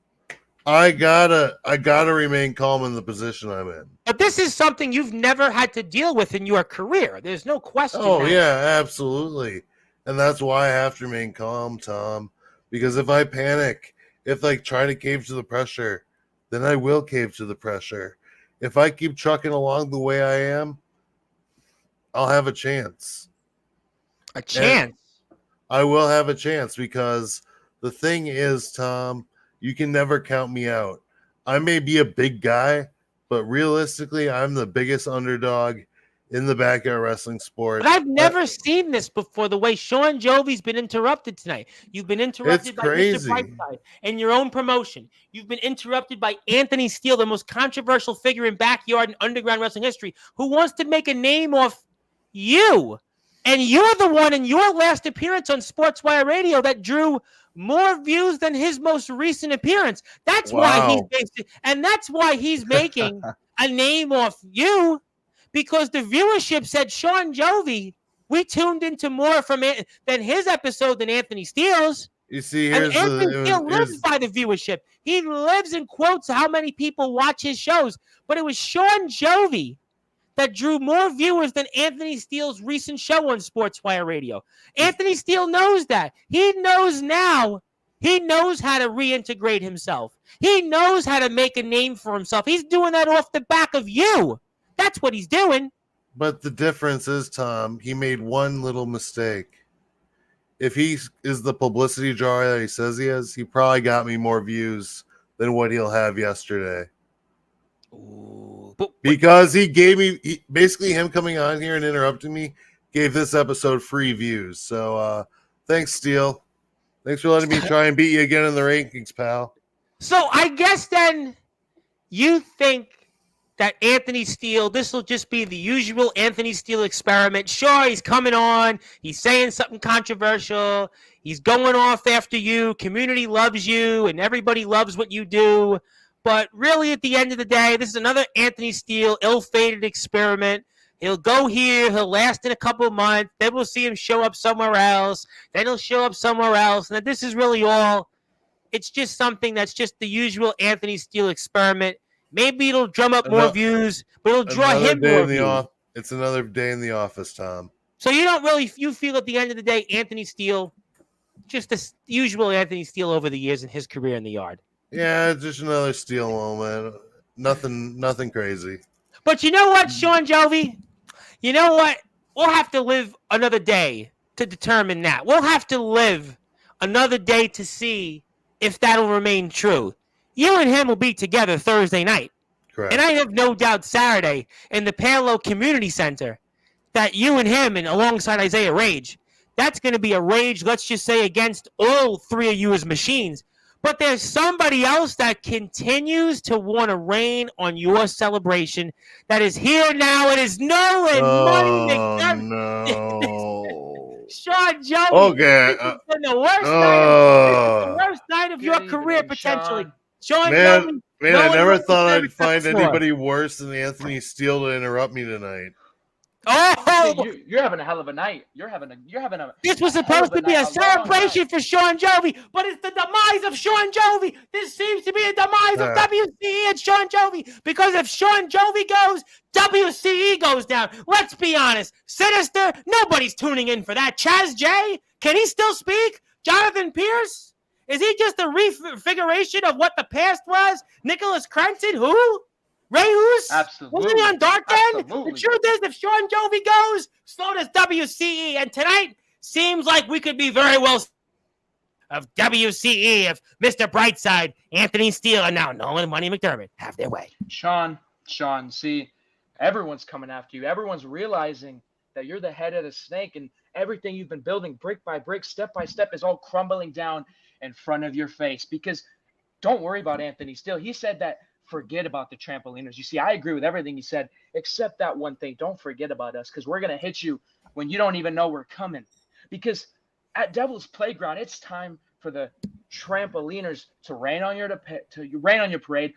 I gotta remain calm in the position I'm in. But this is something you've never had to deal with in your career. There's no question. Oh, yeah, absolutely. And that's why I have to remain calm, Tom. Because if I panic, if I try to cave to the pressure, then I will cave to the pressure. If I keep trucking along the way I am, I'll have a chance. A chance? And I will have a chance, because the thing is, Tom, you can never count me out. I may be a big guy, but realistically, I'm the biggest underdog in the backyard wrestling sport. But I've never seen this before, the way Shawn Jovi's been interrupted tonight. You've been interrupted by Mr. Brightside and your own promotion. You've been interrupted by Anthony Steele, the most controversial figure in backyard and underground wrestling history, who wants to make a name off you. And you're the one in your last appearance on Sportswire Radio that drew more views than his most recent appearance. That's why he's making a name off you, because the viewership said Shawn Jovi. We tuned into more than his episode than Anthony Steele's. You see, Anthony Steele lives by the viewership. He lives and quotes how many people watch his shows. But it was Shawn Jovi that drew more viewers than Anthony Steele's recent show on Sportswire Radio. Anthony Steele knows that. He knows now He knows how to reintegrate himself. He knows how to make a name for himself. He's doing that off the back of you. That's what he's doing. But the difference is, Tom, he made one little mistake. If he is the publicity draw that he says he is, he probably got me more views than what he'll have yesterday. Ooh, because he gave me basically him coming on here and interrupting me gave this episode free views. So thanks, Steele. Thanks for letting me try and beat you again in the rankings, pal. So I guess then you think that Anthony Steele, this will just be the usual Anthony Steele experiment. Sure, he's coming on. He's saying something controversial. He's going off after you. Community loves you, and everybody loves what you do. But really, at the end of the day, this is another Anthony Steele ill-fated experiment. He'll go here. He'll last in a couple of months. Then we'll see him show up somewhere else. Then he'll show up somewhere else. And this is really all. It's just something that's just the usual Anthony Steele experiment. Maybe it'll drum up more views, but it'll draw him more views. It's another day in the office, Tom. So you feel at the end of the day, Anthony Steele, just the usual Anthony Steele over the years in his career in the yard. Yeah, just another Steele moment. Nothing crazy. But you know what, Shawn Jovi? You know what? We'll have to live another day to determine that. We'll have to live another day to see if that'll remain true. You and him will be together Thursday night. Correct. And I have no doubt Saturday in the Palo Community Center that you and him and alongside Isaiah Rage, that's going to be a rage, let's just say, against all three of you as machines. But there's somebody else that continues to want to rain on your celebration that is here now. It is Nolan Money McDermott. No. Shawn Jovi. Okay. This has been the worst night. The worst night of your career, potentially. Shawn Jovi. Man, I never thought I'd find anybody worse than Anthony Steele to interrupt me tonight. Oh, you're having a hell of a night. You're having a. This was supposed to be a celebration for Shawn Jovi, but it's the demise of Shawn Jovi. This seems to be a demise of WCE and Shawn Jovi, because if Shawn Jovi goes, WCE goes down. Let's be honest. Sinister, nobody's tuning in for that. Chaz J, can he still speak? Jonathan Pierce, is he just a refiguration of what the past was? Nicholas Crenson, who? Ray Hoos? Absolutely. Wasn't he on Dark End? Absolutely. The truth is, if Shawn Jovi goes, so does WCE. And tonight seems like we could be very well of WCE if Mr. Brightside, Anthony Steele, and now Nolan and Money McDermott have their way. Shawn, see, everyone's coming after you. Everyone's realizing that you're the head of the snake, and everything you've been building brick by brick, step by step, is all crumbling down in front of your face. Because don't worry about Anthony Steele. He said that forget about the trampoliners. You see, I agree with everything he said, except that one thing. Don't forget about us, because we're going to hit you when you don't even know we're coming. Because at Devil's Playground, it's time for the trampoliners to rain on your parade,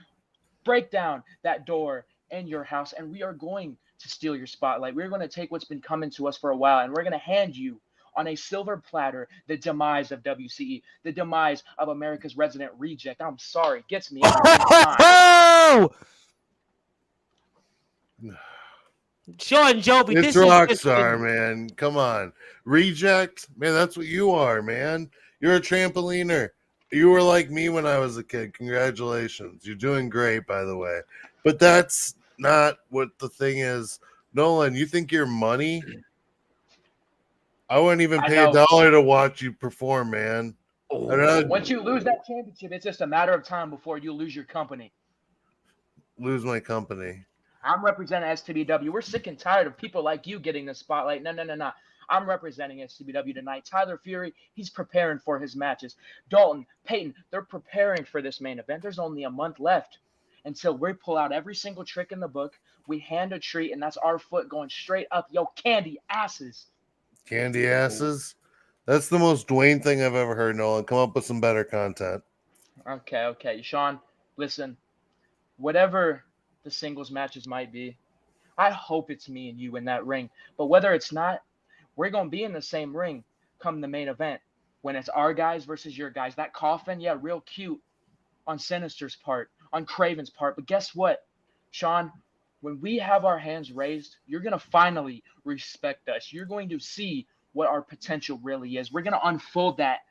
break down that door in your house, and we are going to steal your spotlight. We're going to take what's been coming to us for a while, and we're going to hand you on a silver platter the demise of WCE, the demise of America's resident reject. I'm sorry, it gets me every time. Shawn Jovi, it's Rockstar, man. Come on. Reject? Man, that's what you are, man. You're a trampoliner. You were like me when I was a kid. Congratulations. You're doing great, by the way. But that's not what the thing is. Nolan, you think you're money? I wouldn't even pay $1 to watch you perform, man. Once you lose that championship, it's just a matter of time before you lose your company. Lose my company. I'm representing STBW. We're sick and tired of people like you getting the spotlight. No. I'm representing STBW tonight. Tyler Fury, he's preparing for his matches. Dalton, Peyton, they're preparing for this main event. There's only a month left until we pull out every single trick in the book. We hand a treat, and that's our foot going straight up. Yo, candy asses. Candy asses? That's the most Dwayne thing I've ever heard, Nolan. Come up with some better content. Okay. Shawn, listen. Whatever the singles matches might be, I hope it's me and you in that ring. But whether it's not, we're going to be in the same ring come the main event. When it's our guys versus your guys. That coffin, yeah, real cute on Sinister's part, on Craven's part. But guess what, Shawn? When we have our hands raised, you're going to finally respect us. You're going to see what our potential really is. We're going to unfold that.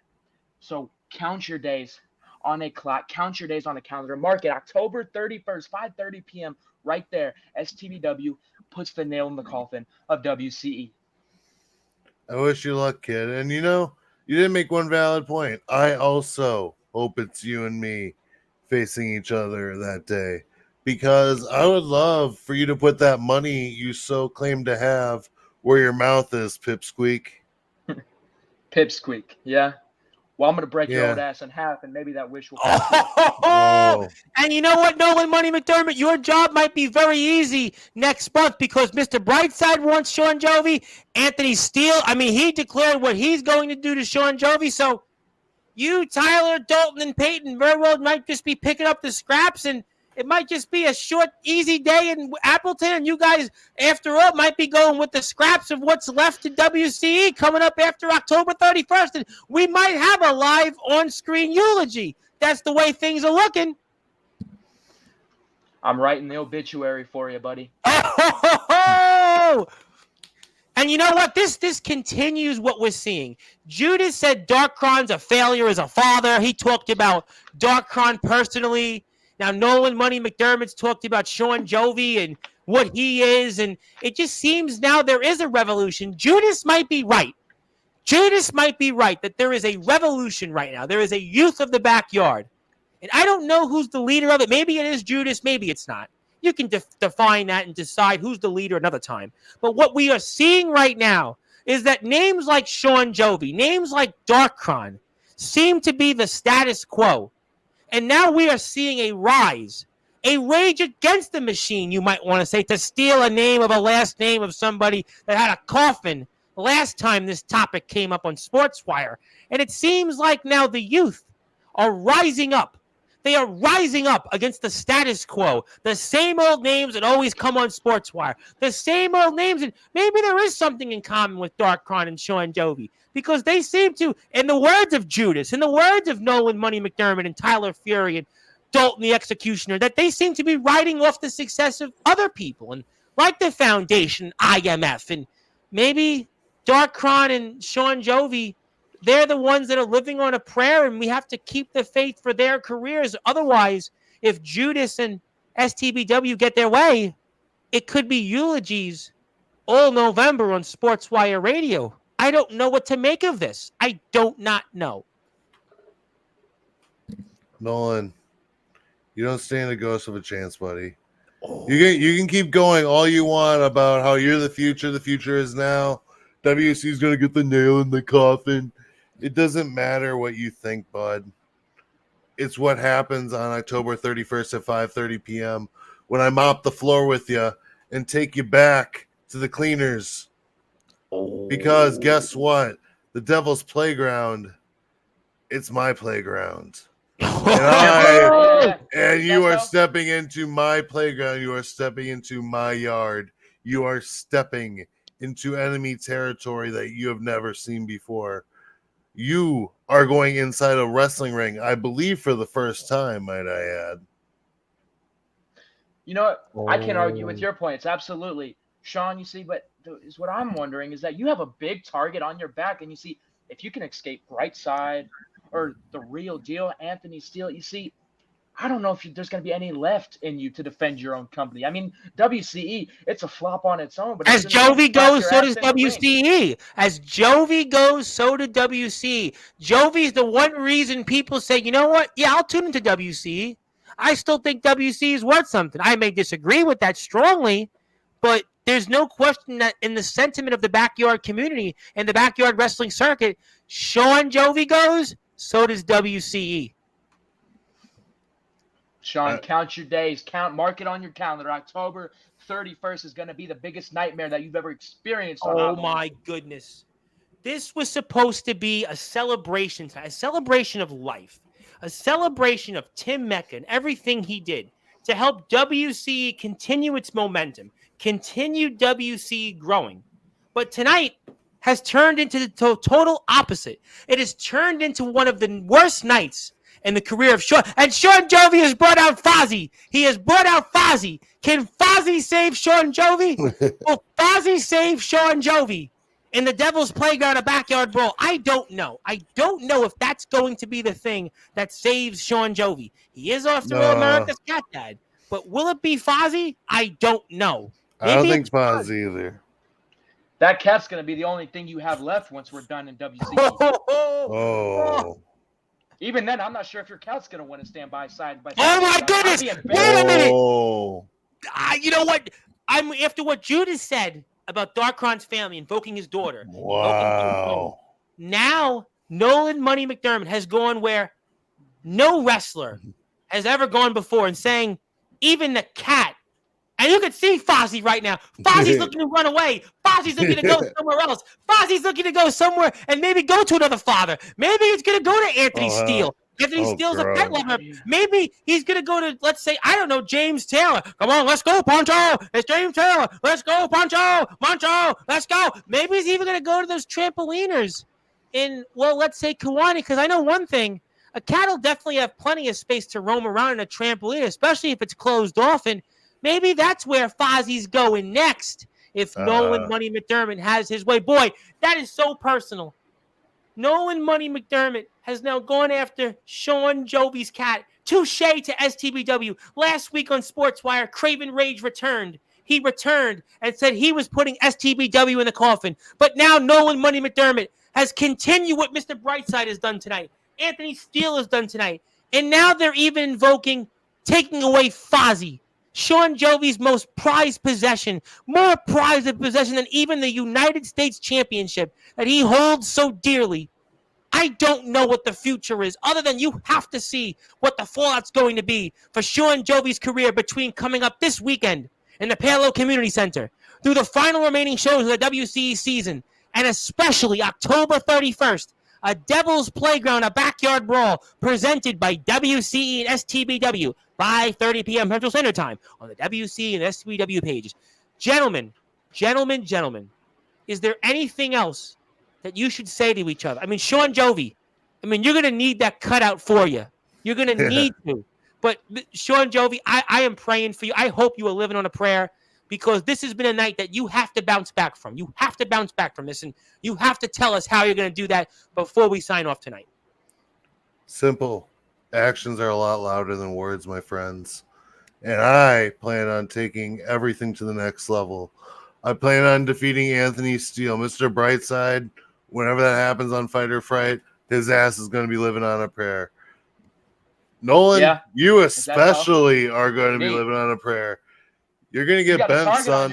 So count your days on a clock, count your days on a calendar. Mark it, October 31st, 5:30 p.m. right there. STBW puts the nail in the coffin of WCE. I wish you luck, kid. And you didn't make one valid point. I also hope it's you and me facing each other that day, because I would love for you to put that money you so claim to have where your mouth is, Pipsqueak. Pipsqueak, yeah. Well, I'm going to break your old ass in half, and maybe that wish will come true. Oh. And you know what, Nolan Money McDermott? Your job might be very easy next month, because Mr. Brightside wants Shawn Jovi. Anthony Steele, he declared what he's going to do to Shawn Jovi. So you, Tyler, Dalton, and Peyton very well might just be picking up the scraps, and it might just be a short, easy day in Appleton, and you guys, after all, might be going with the scraps of what's left to WCE coming up after October 31st, and we might have a live on-screen eulogy. That's the way things are looking. I'm writing the obituary for you, buddy. Oh! And you know what? This continues what we're seeing. Judas said Darkron's a failure as a father. He talked about Darkron personally. Now, Nolan Money McDermott's talked about Shawn Jovi and what he is. And it just seems now there is a revolution. Judas might be right. Judas might be right that there is a revolution right now. There is a youth of the backyard. And I don't know who's the leader of it. Maybe it is Judas. Maybe it's not. You can define that and decide who's the leader another time. But what we are seeing right now is that names like Shawn Jovi, names like Darkron, seem to be the status quo. And now we are seeing a rise, a rage against the machine, you might want to say, to steal a name of a last name of somebody that had a coffin last time this topic came up on Sportswire. And it seems like now the youth are rising up. They are rising up against the status quo. The same old names that always come on Sportswire. The same old names. And maybe there is something in common with Darkron and Shawn Jovi, because they seem to, in the words of Judas, in the words of Nolan Money McDermott and Tyler Fury and Dalton the Executioner, that they seem to be riding off the success of other people. And like the Foundation, IMF, and maybe Darkron and Shawn Jovi, they're the ones that are living on a prayer, and we have to keep the faith for their careers. Otherwise, if Judas and STBW get their way, it could be eulogies all November on Sportswire Radio. I don't know what to make of this. I don't not know. Nolan, you don't stand a ghost of a chance, buddy. You can keep going all you want about how you're the future. The future is now. WC's going to get the nail in the coffin. It doesn't matter what you think, bud. It's what happens on October 31st at 5:30 p.m. when I mop the floor with you and take you back to the cleaners. Because guess what? The Devil's Playground, it's my playground. And you are stepping into my playground. You are stepping into my yard. You are stepping into enemy territory that you have never seen before. You are going inside a wrestling ring, I believe, for the first time, might I add. You know what? I can't argue with your points. Absolutely. Shawn, you see, but is what I'm wondering is that you have a big target on your back, and you see, if you can escape Brightside or the real deal, Anthony Steele, you see, I don't know if there's going to be any left in you to defend your own company. I mean, WCE, it's a flop on its own. But as Jovi goes, so does WCE. As Jovi goes, so does WCE. Jovi is the one reason people say, you know what? Yeah, I'll tune into WCE. I still think WCE is worth something. I may disagree with that strongly, but there's no question that in the sentiment of the backyard community and the backyard wrestling circuit, Shawn Jovi goes, so does WCE. Shawn, count your days. Mark it on your calendar. October 31st is going to be the biggest nightmare that you've ever experienced. Oh, my goodness. This was supposed to be a celebration of life, a celebration of Tim Mecca and everything he did to help WCE continue its momentum, continue WCE growing. But tonight has turned into the total opposite. It has turned into one of the worst nights in the career of Shawn. And Shawn Jovi has brought out Fozzy. He has brought out Fozzy. Can Fozzy save Shawn Jovi? Will Fozzy save Shawn Jovi? in the Devil's Playground, a backyard brawl. I don't know. I don't know if that's going to be the thing that saves Shawn Jovi. He is, after all, America's cat dad. But will it be Fozzy? I don't know. Maybe I don't think Fozzy either. That cat's going to be the only thing you have left once we're done in WC. Oh. Even then, I'm not sure if your cat's going to want to stand by side by side. Oh, my goodness. Wait a minute. You know what? I'm after what Judas said about Darkron's family invoking his daughter. Wow. Now, Nolan Money McDermott has gone where no wrestler has ever gone before and saying, even the cat. And you can see Fozzy right now. Fozzy's looking to run away. Fozzy's looking to go somewhere else. Fozzy's looking to go somewhere and maybe go to another father. Maybe he's going to go to Anthony Steele. Anthony Steele's a pet lover. Maybe he's going to go to, let's say, I don't know, James Taylor. Come on, let's go, Poncho. It's James Taylor. Let's go, Poncho. Poncho, let's go. Maybe he's even going to go to those trampoliners in, well, let's say Kewanee, because I know one thing. A cat will definitely have plenty of space to roam around in a trampoline, especially if it's closed off. And maybe that's where Fozzy's going next if Nolan Money McDermott has his way. Boy, that is so personal. Nolan Money McDermott has now gone after Shawn Jovi's cat. Touche to STBW. Last week on Sportswire, Craven Rage returned. He returned and said he was putting STBW in the coffin. But now Nolan Money McDermott has continued what Mr. Brightside has done tonight. Anthony Steele has done tonight. And now they're even invoking taking away Fozzy, Shawn Jovi's most prized possession, more prized possession than even the United States Championship that he holds so dearly. I don't know what the future is, other than you have to see what the fallout's going to be for Shawn Jovi's career between coming up this weekend in the Palo Community Center through the final remaining shows of the WCE season, and especially October 31st, a Devil's Playground, a backyard brawl presented by WCE and STBW, 5:30 p.m. Central Standard Time on the WCE and STBW pages. Gentlemen, is there anything else that you should say to each other? I mean, Shawn Jovi, you're going to need that cutout for you. You're going to need to. But Shawn Jovi, I am praying for you. I hope you are living on a prayer, because this has been a night that you have to bounce back from. You have to bounce back from this, and you have to tell us how you're going to do that before we sign off tonight. Simple. Actions are a lot louder than words, my friends. And I plan on taking everything to the next level. I plan on defeating Anthony Steele. Mr. Brightside, whenever that happens on Fight or Fright, his ass is going to be living on a prayer. Nolan, you especially are going to be living on a prayer. You're going to get bent, son.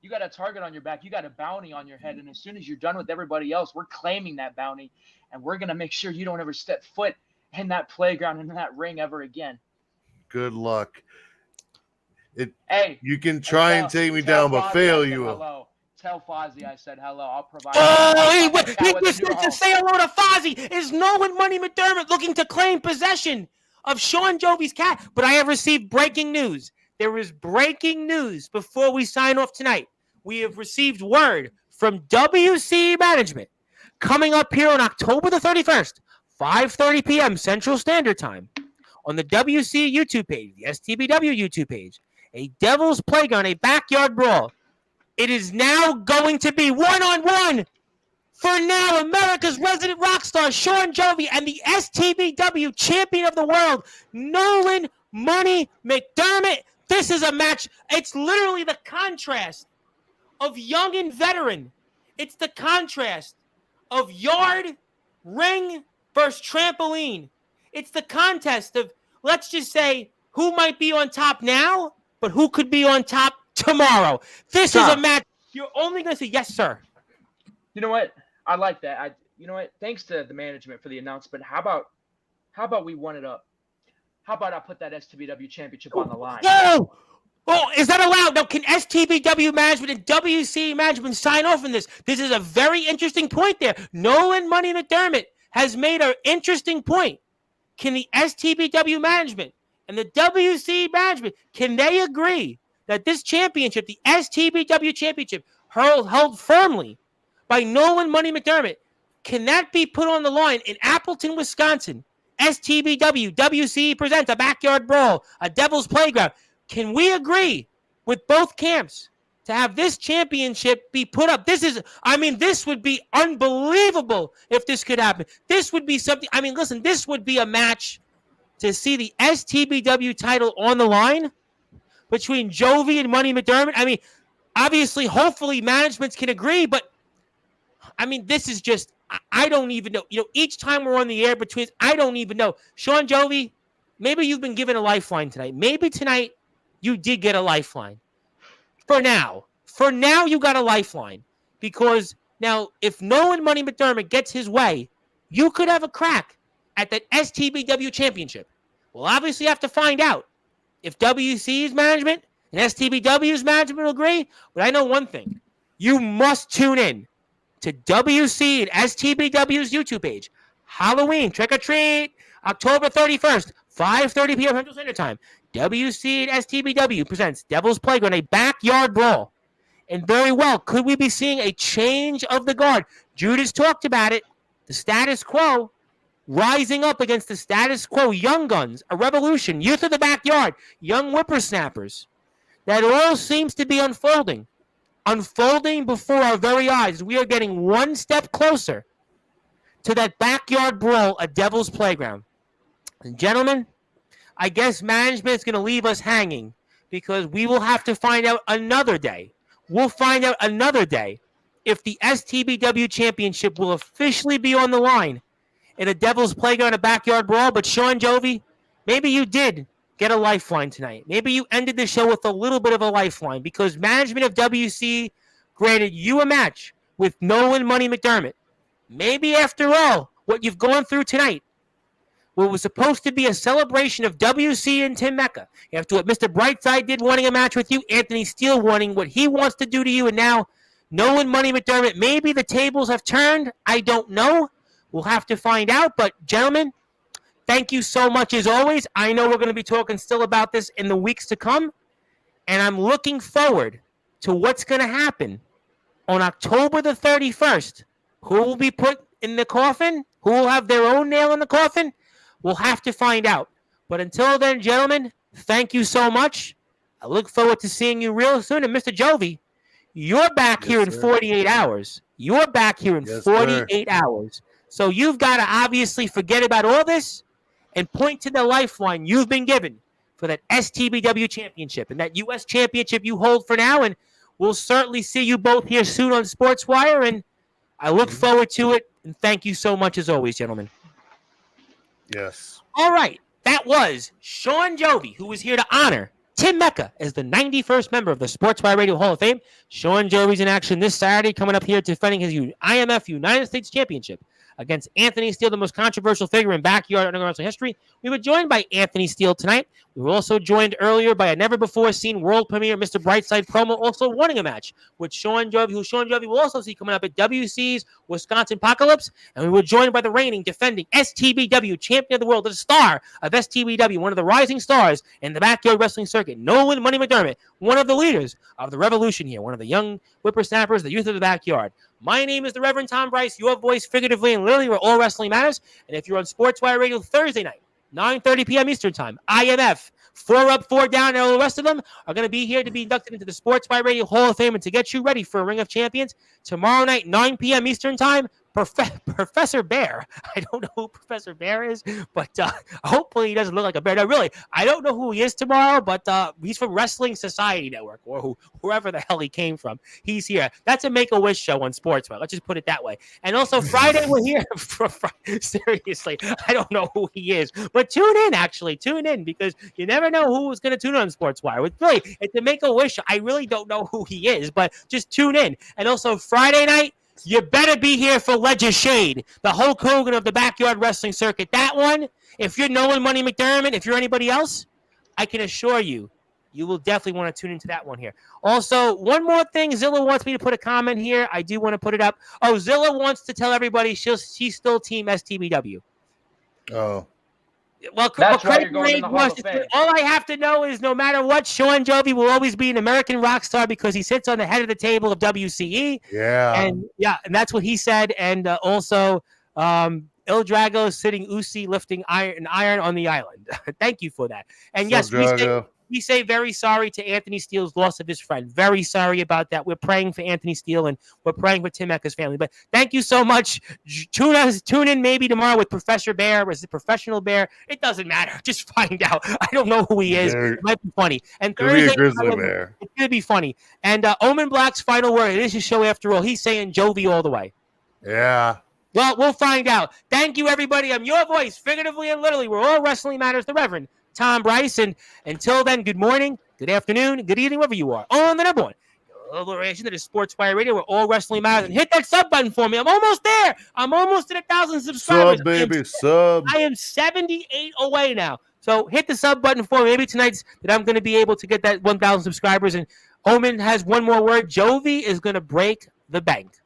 You got a target on your back. You got a bounty on your head. And as soon as you're done with everybody else, we're claiming that bounty. And we're going to make sure you don't ever step foot in that playground, in that ring ever again. Good luck. You can try and take me down, but fail you will. Hello. Tell Fozzy I said hello. I'll provide. He just said to say hello to Fozzy. Is Nolan Money McDermott looking to claim possession of Shawn Jovi's cat? But I have received breaking news. There is breaking news before we sign off tonight. We have received word from WC Management coming up here on October the 31st, 5:30 p.m. Central Standard Time on the WC YouTube page, the STBW YouTube page, a Devil's Playground, a backyard brawl. It is now going to be one-on-one for now America's resident rock star, Shawn Jovi, and the STBW champion of the world, Nolan Money McDermott. This is a match. It's literally the contrast of young and veteran. It's the contrast of yard, ring versus trampoline. It's the contest of, let's just say, who might be on top now, but who could be on top tomorrow. This is a match you're only going to say, yes, sir. You know what? I like that. You know what? Thanks to the management for the announcement. How about we one it up? How about I put that STBW championship on the line? Whoa! Oh, is that allowed? Now, can STBW management and WC management sign off on this? This is a very interesting point there. Nolan Money McDermott has made an interesting point. Can the STBW management and the WC management, can they agree that this championship, the STBW championship, held firmly by Nolan Money McDermott, can that be put on the line in Appleton, Wisconsin? STBW, WC presents a backyard brawl, a Devil's Playground. Can we agree with both camps to have this championship be put up. This would be unbelievable if this could happen. This would be something. I mean, listen, this would be a match to see the STBW title on the line between Jovi and Money McDermott. I mean, obviously, hopefully, managements can agree, but I mean, this is just, I don't even know. Each time we're on the air I don't even know. Shawn, Jovi, maybe you've been given a lifeline tonight. Maybe tonight you did get a lifeline. For now, you got a lifeline. Because now, if Nolan Money McDermott gets his way, you could have a crack at that STBW championship. We'll obviously have to find out if WC's management and STBW's management will agree. But I know one thing. You must tune in to WC and STBW's YouTube page. Halloween, trick or treat, October 31st, 5:30 p.m. Central Standard Time. WC and STBW presents Devil's Playground, a backyard brawl. And very well, could we be seeing a change of the guard? Judas talked about it. The status quo rising up against the status quo. Young guns, a revolution, youth of the backyard, young whippersnappers. That all seems to be unfolding before our very eyes. We are getting one step closer to that backyard brawl, a Devil's Playground. And gentlemen, I guess management is going to leave us hanging because we will have to find out another day. We'll find out another day if the STBW championship will officially be on the line in a Devil's Playground, a backyard brawl. But Shawn, Jovi, maybe you did get a lifeline tonight. Maybe you ended the show with a little bit of a lifeline because management of WC granted you a match with Nolan Money McDermott. Maybe after all, what you've gone through tonight, what was supposed to be a celebration of WC and Tim Mecca, after what Mr. Brightside did wanting a match with you, Anthony Steele wanting what he wants to do to you, and now Nolan Money McDermott, maybe the tables have turned. I don't know. We'll have to find out. But gentlemen, thank you so much as always. I know we're going to be talking still about this in the weeks to come, and I'm looking forward to what's going to happen on October the 31st. Who will be put in the coffin? Who will have their own nail in the coffin? We'll have to find out. But until then, gentlemen, thank you so much. I look forward to seeing you real soon. And Mr. Jovi, you're back here in 48 hours. You're back here in 48 hours. So you've got to obviously forget about all this and point to the lifeline you've been given for that STBW championship and that U.S. championship you hold for now. And we'll certainly see you both here soon on Sportswire. And I look forward to it. And thank you so much as always, gentlemen. Yes. All right. That was Shawn Jovi, who was here to honor Tim Mecca as the 91st member of the Sportswire Radio Hall of Fame. Shawn Jovi's in action this Saturday, coming up here defending his IMF United States Championship against Anthony Steele, the most controversial figure in backyard underground wrestling history. We were joined by Anthony Steele tonight. We were also joined earlier by a never-before-seen world premiere Mr. Brightside promo, also wanting a match with Shawn Jovi, who Shawn Jovi will also see coming up at WC's Wisconsin Apocalypse. And we were joined by the reigning, defending STBW champion of the world, the star of STBW, one of the rising stars in the backyard wrestling circuit, Nolan Money McDermott, one of the leaders of the revolution here, one of the young whippersnappers, the youth of the backyard. My name is the Reverend Tom Bryce, your voice figuratively and literally where all wrestling matters. And if you're on Sportswire Radio Thursday night, 9:30 p.m. Eastern Time, IMF, 4 Up, 4 Down, and all the rest of them are going to be here to be inducted into the Sportswire Radio Hall of Fame and to get you ready for a Ring of Champions tomorrow night, 9 p.m. Eastern Time. Professor Bear. I don't know who Professor Bear is, but hopefully he doesn't look like a bear. No, really, I don't know who he is tomorrow, but he's from Wrestling Society Network or whoever the hell he came from. He's here. That's a Make-A-Wish show on Sportswire. Let's just put it that way. And also Friday, we're here. Seriously, I don't know who he is, but tune in, actually. Tune in because you never know who is going to tune in on Sportswire. It's a Make-A-Wish show. I really don't know who he is, but just tune in. And also Friday night, you better be here for Ledge of Shade, the Hulk Hogan of the backyard wrestling circuit. That one, if you're Nolan Money McDermott, if you're anybody else, I can assure you, you will definitely want to tune into that one here. Also, one more thing. Zilla wants me to put a comment here. I do want to put it up. Oh, Zilla wants to tell everybody she's still Team STBW. Oh. Well, that's why you're going in the Hall of Fame. All I have to know is no matter what, Shawn Jovi will always be an American rock star because he sits on the head of the table of WCE. Yeah. And that's what he said. And also, Il Drago sitting Usi lifting iron on the island. Thank you for that. And yes, we say very sorry to Anthony Steele's loss of his friend. Very sorry about that. We're praying for Anthony Steele and we're praying for Tim Ecker's family. But thank you so much. Tune in maybe tomorrow with Professor Bear or is it Professional Bear? It doesn't matter. Just find out. I don't know who he is. It might be funny. And Could be Thursday, a grizzly bear. it's going to be funny. And Omen Black's final word. It is his show after all. He's saying Jovi all the way. Yeah. Well, we'll find out. Thank you, everybody. I'm your voice, figuratively and literally. We're all Wrestling Matters, the Reverend Tom Bryce. And until then, good morning, good afternoon, good evening, wherever you are. On the number one reaction to the Sportswire Radio, where all Wrestling Matters. And hit that sub button for me. I'm almost there. I'm almost at 1,000 subscribers. Sub, baby, sub. I am 78 away now. So hit the sub button for me. Maybe tonight's that I'm going to be able to get that 1,000 subscribers. And Omen has one more word. Jovi is going to break the bank.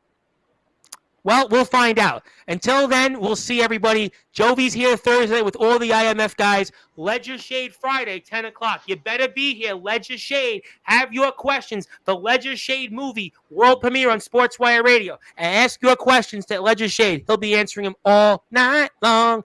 Well, we'll find out. Until then, we'll see everybody. Jovi's here Thursday with all the IMF guys. Ledger Shade Friday, 10 o'clock. You better be here. Ledger Shade. Have your questions. The Ledger Shade movie, world premiere on Sportswire Radio. And ask your questions to Ledger Shade. He'll be answering them all night long.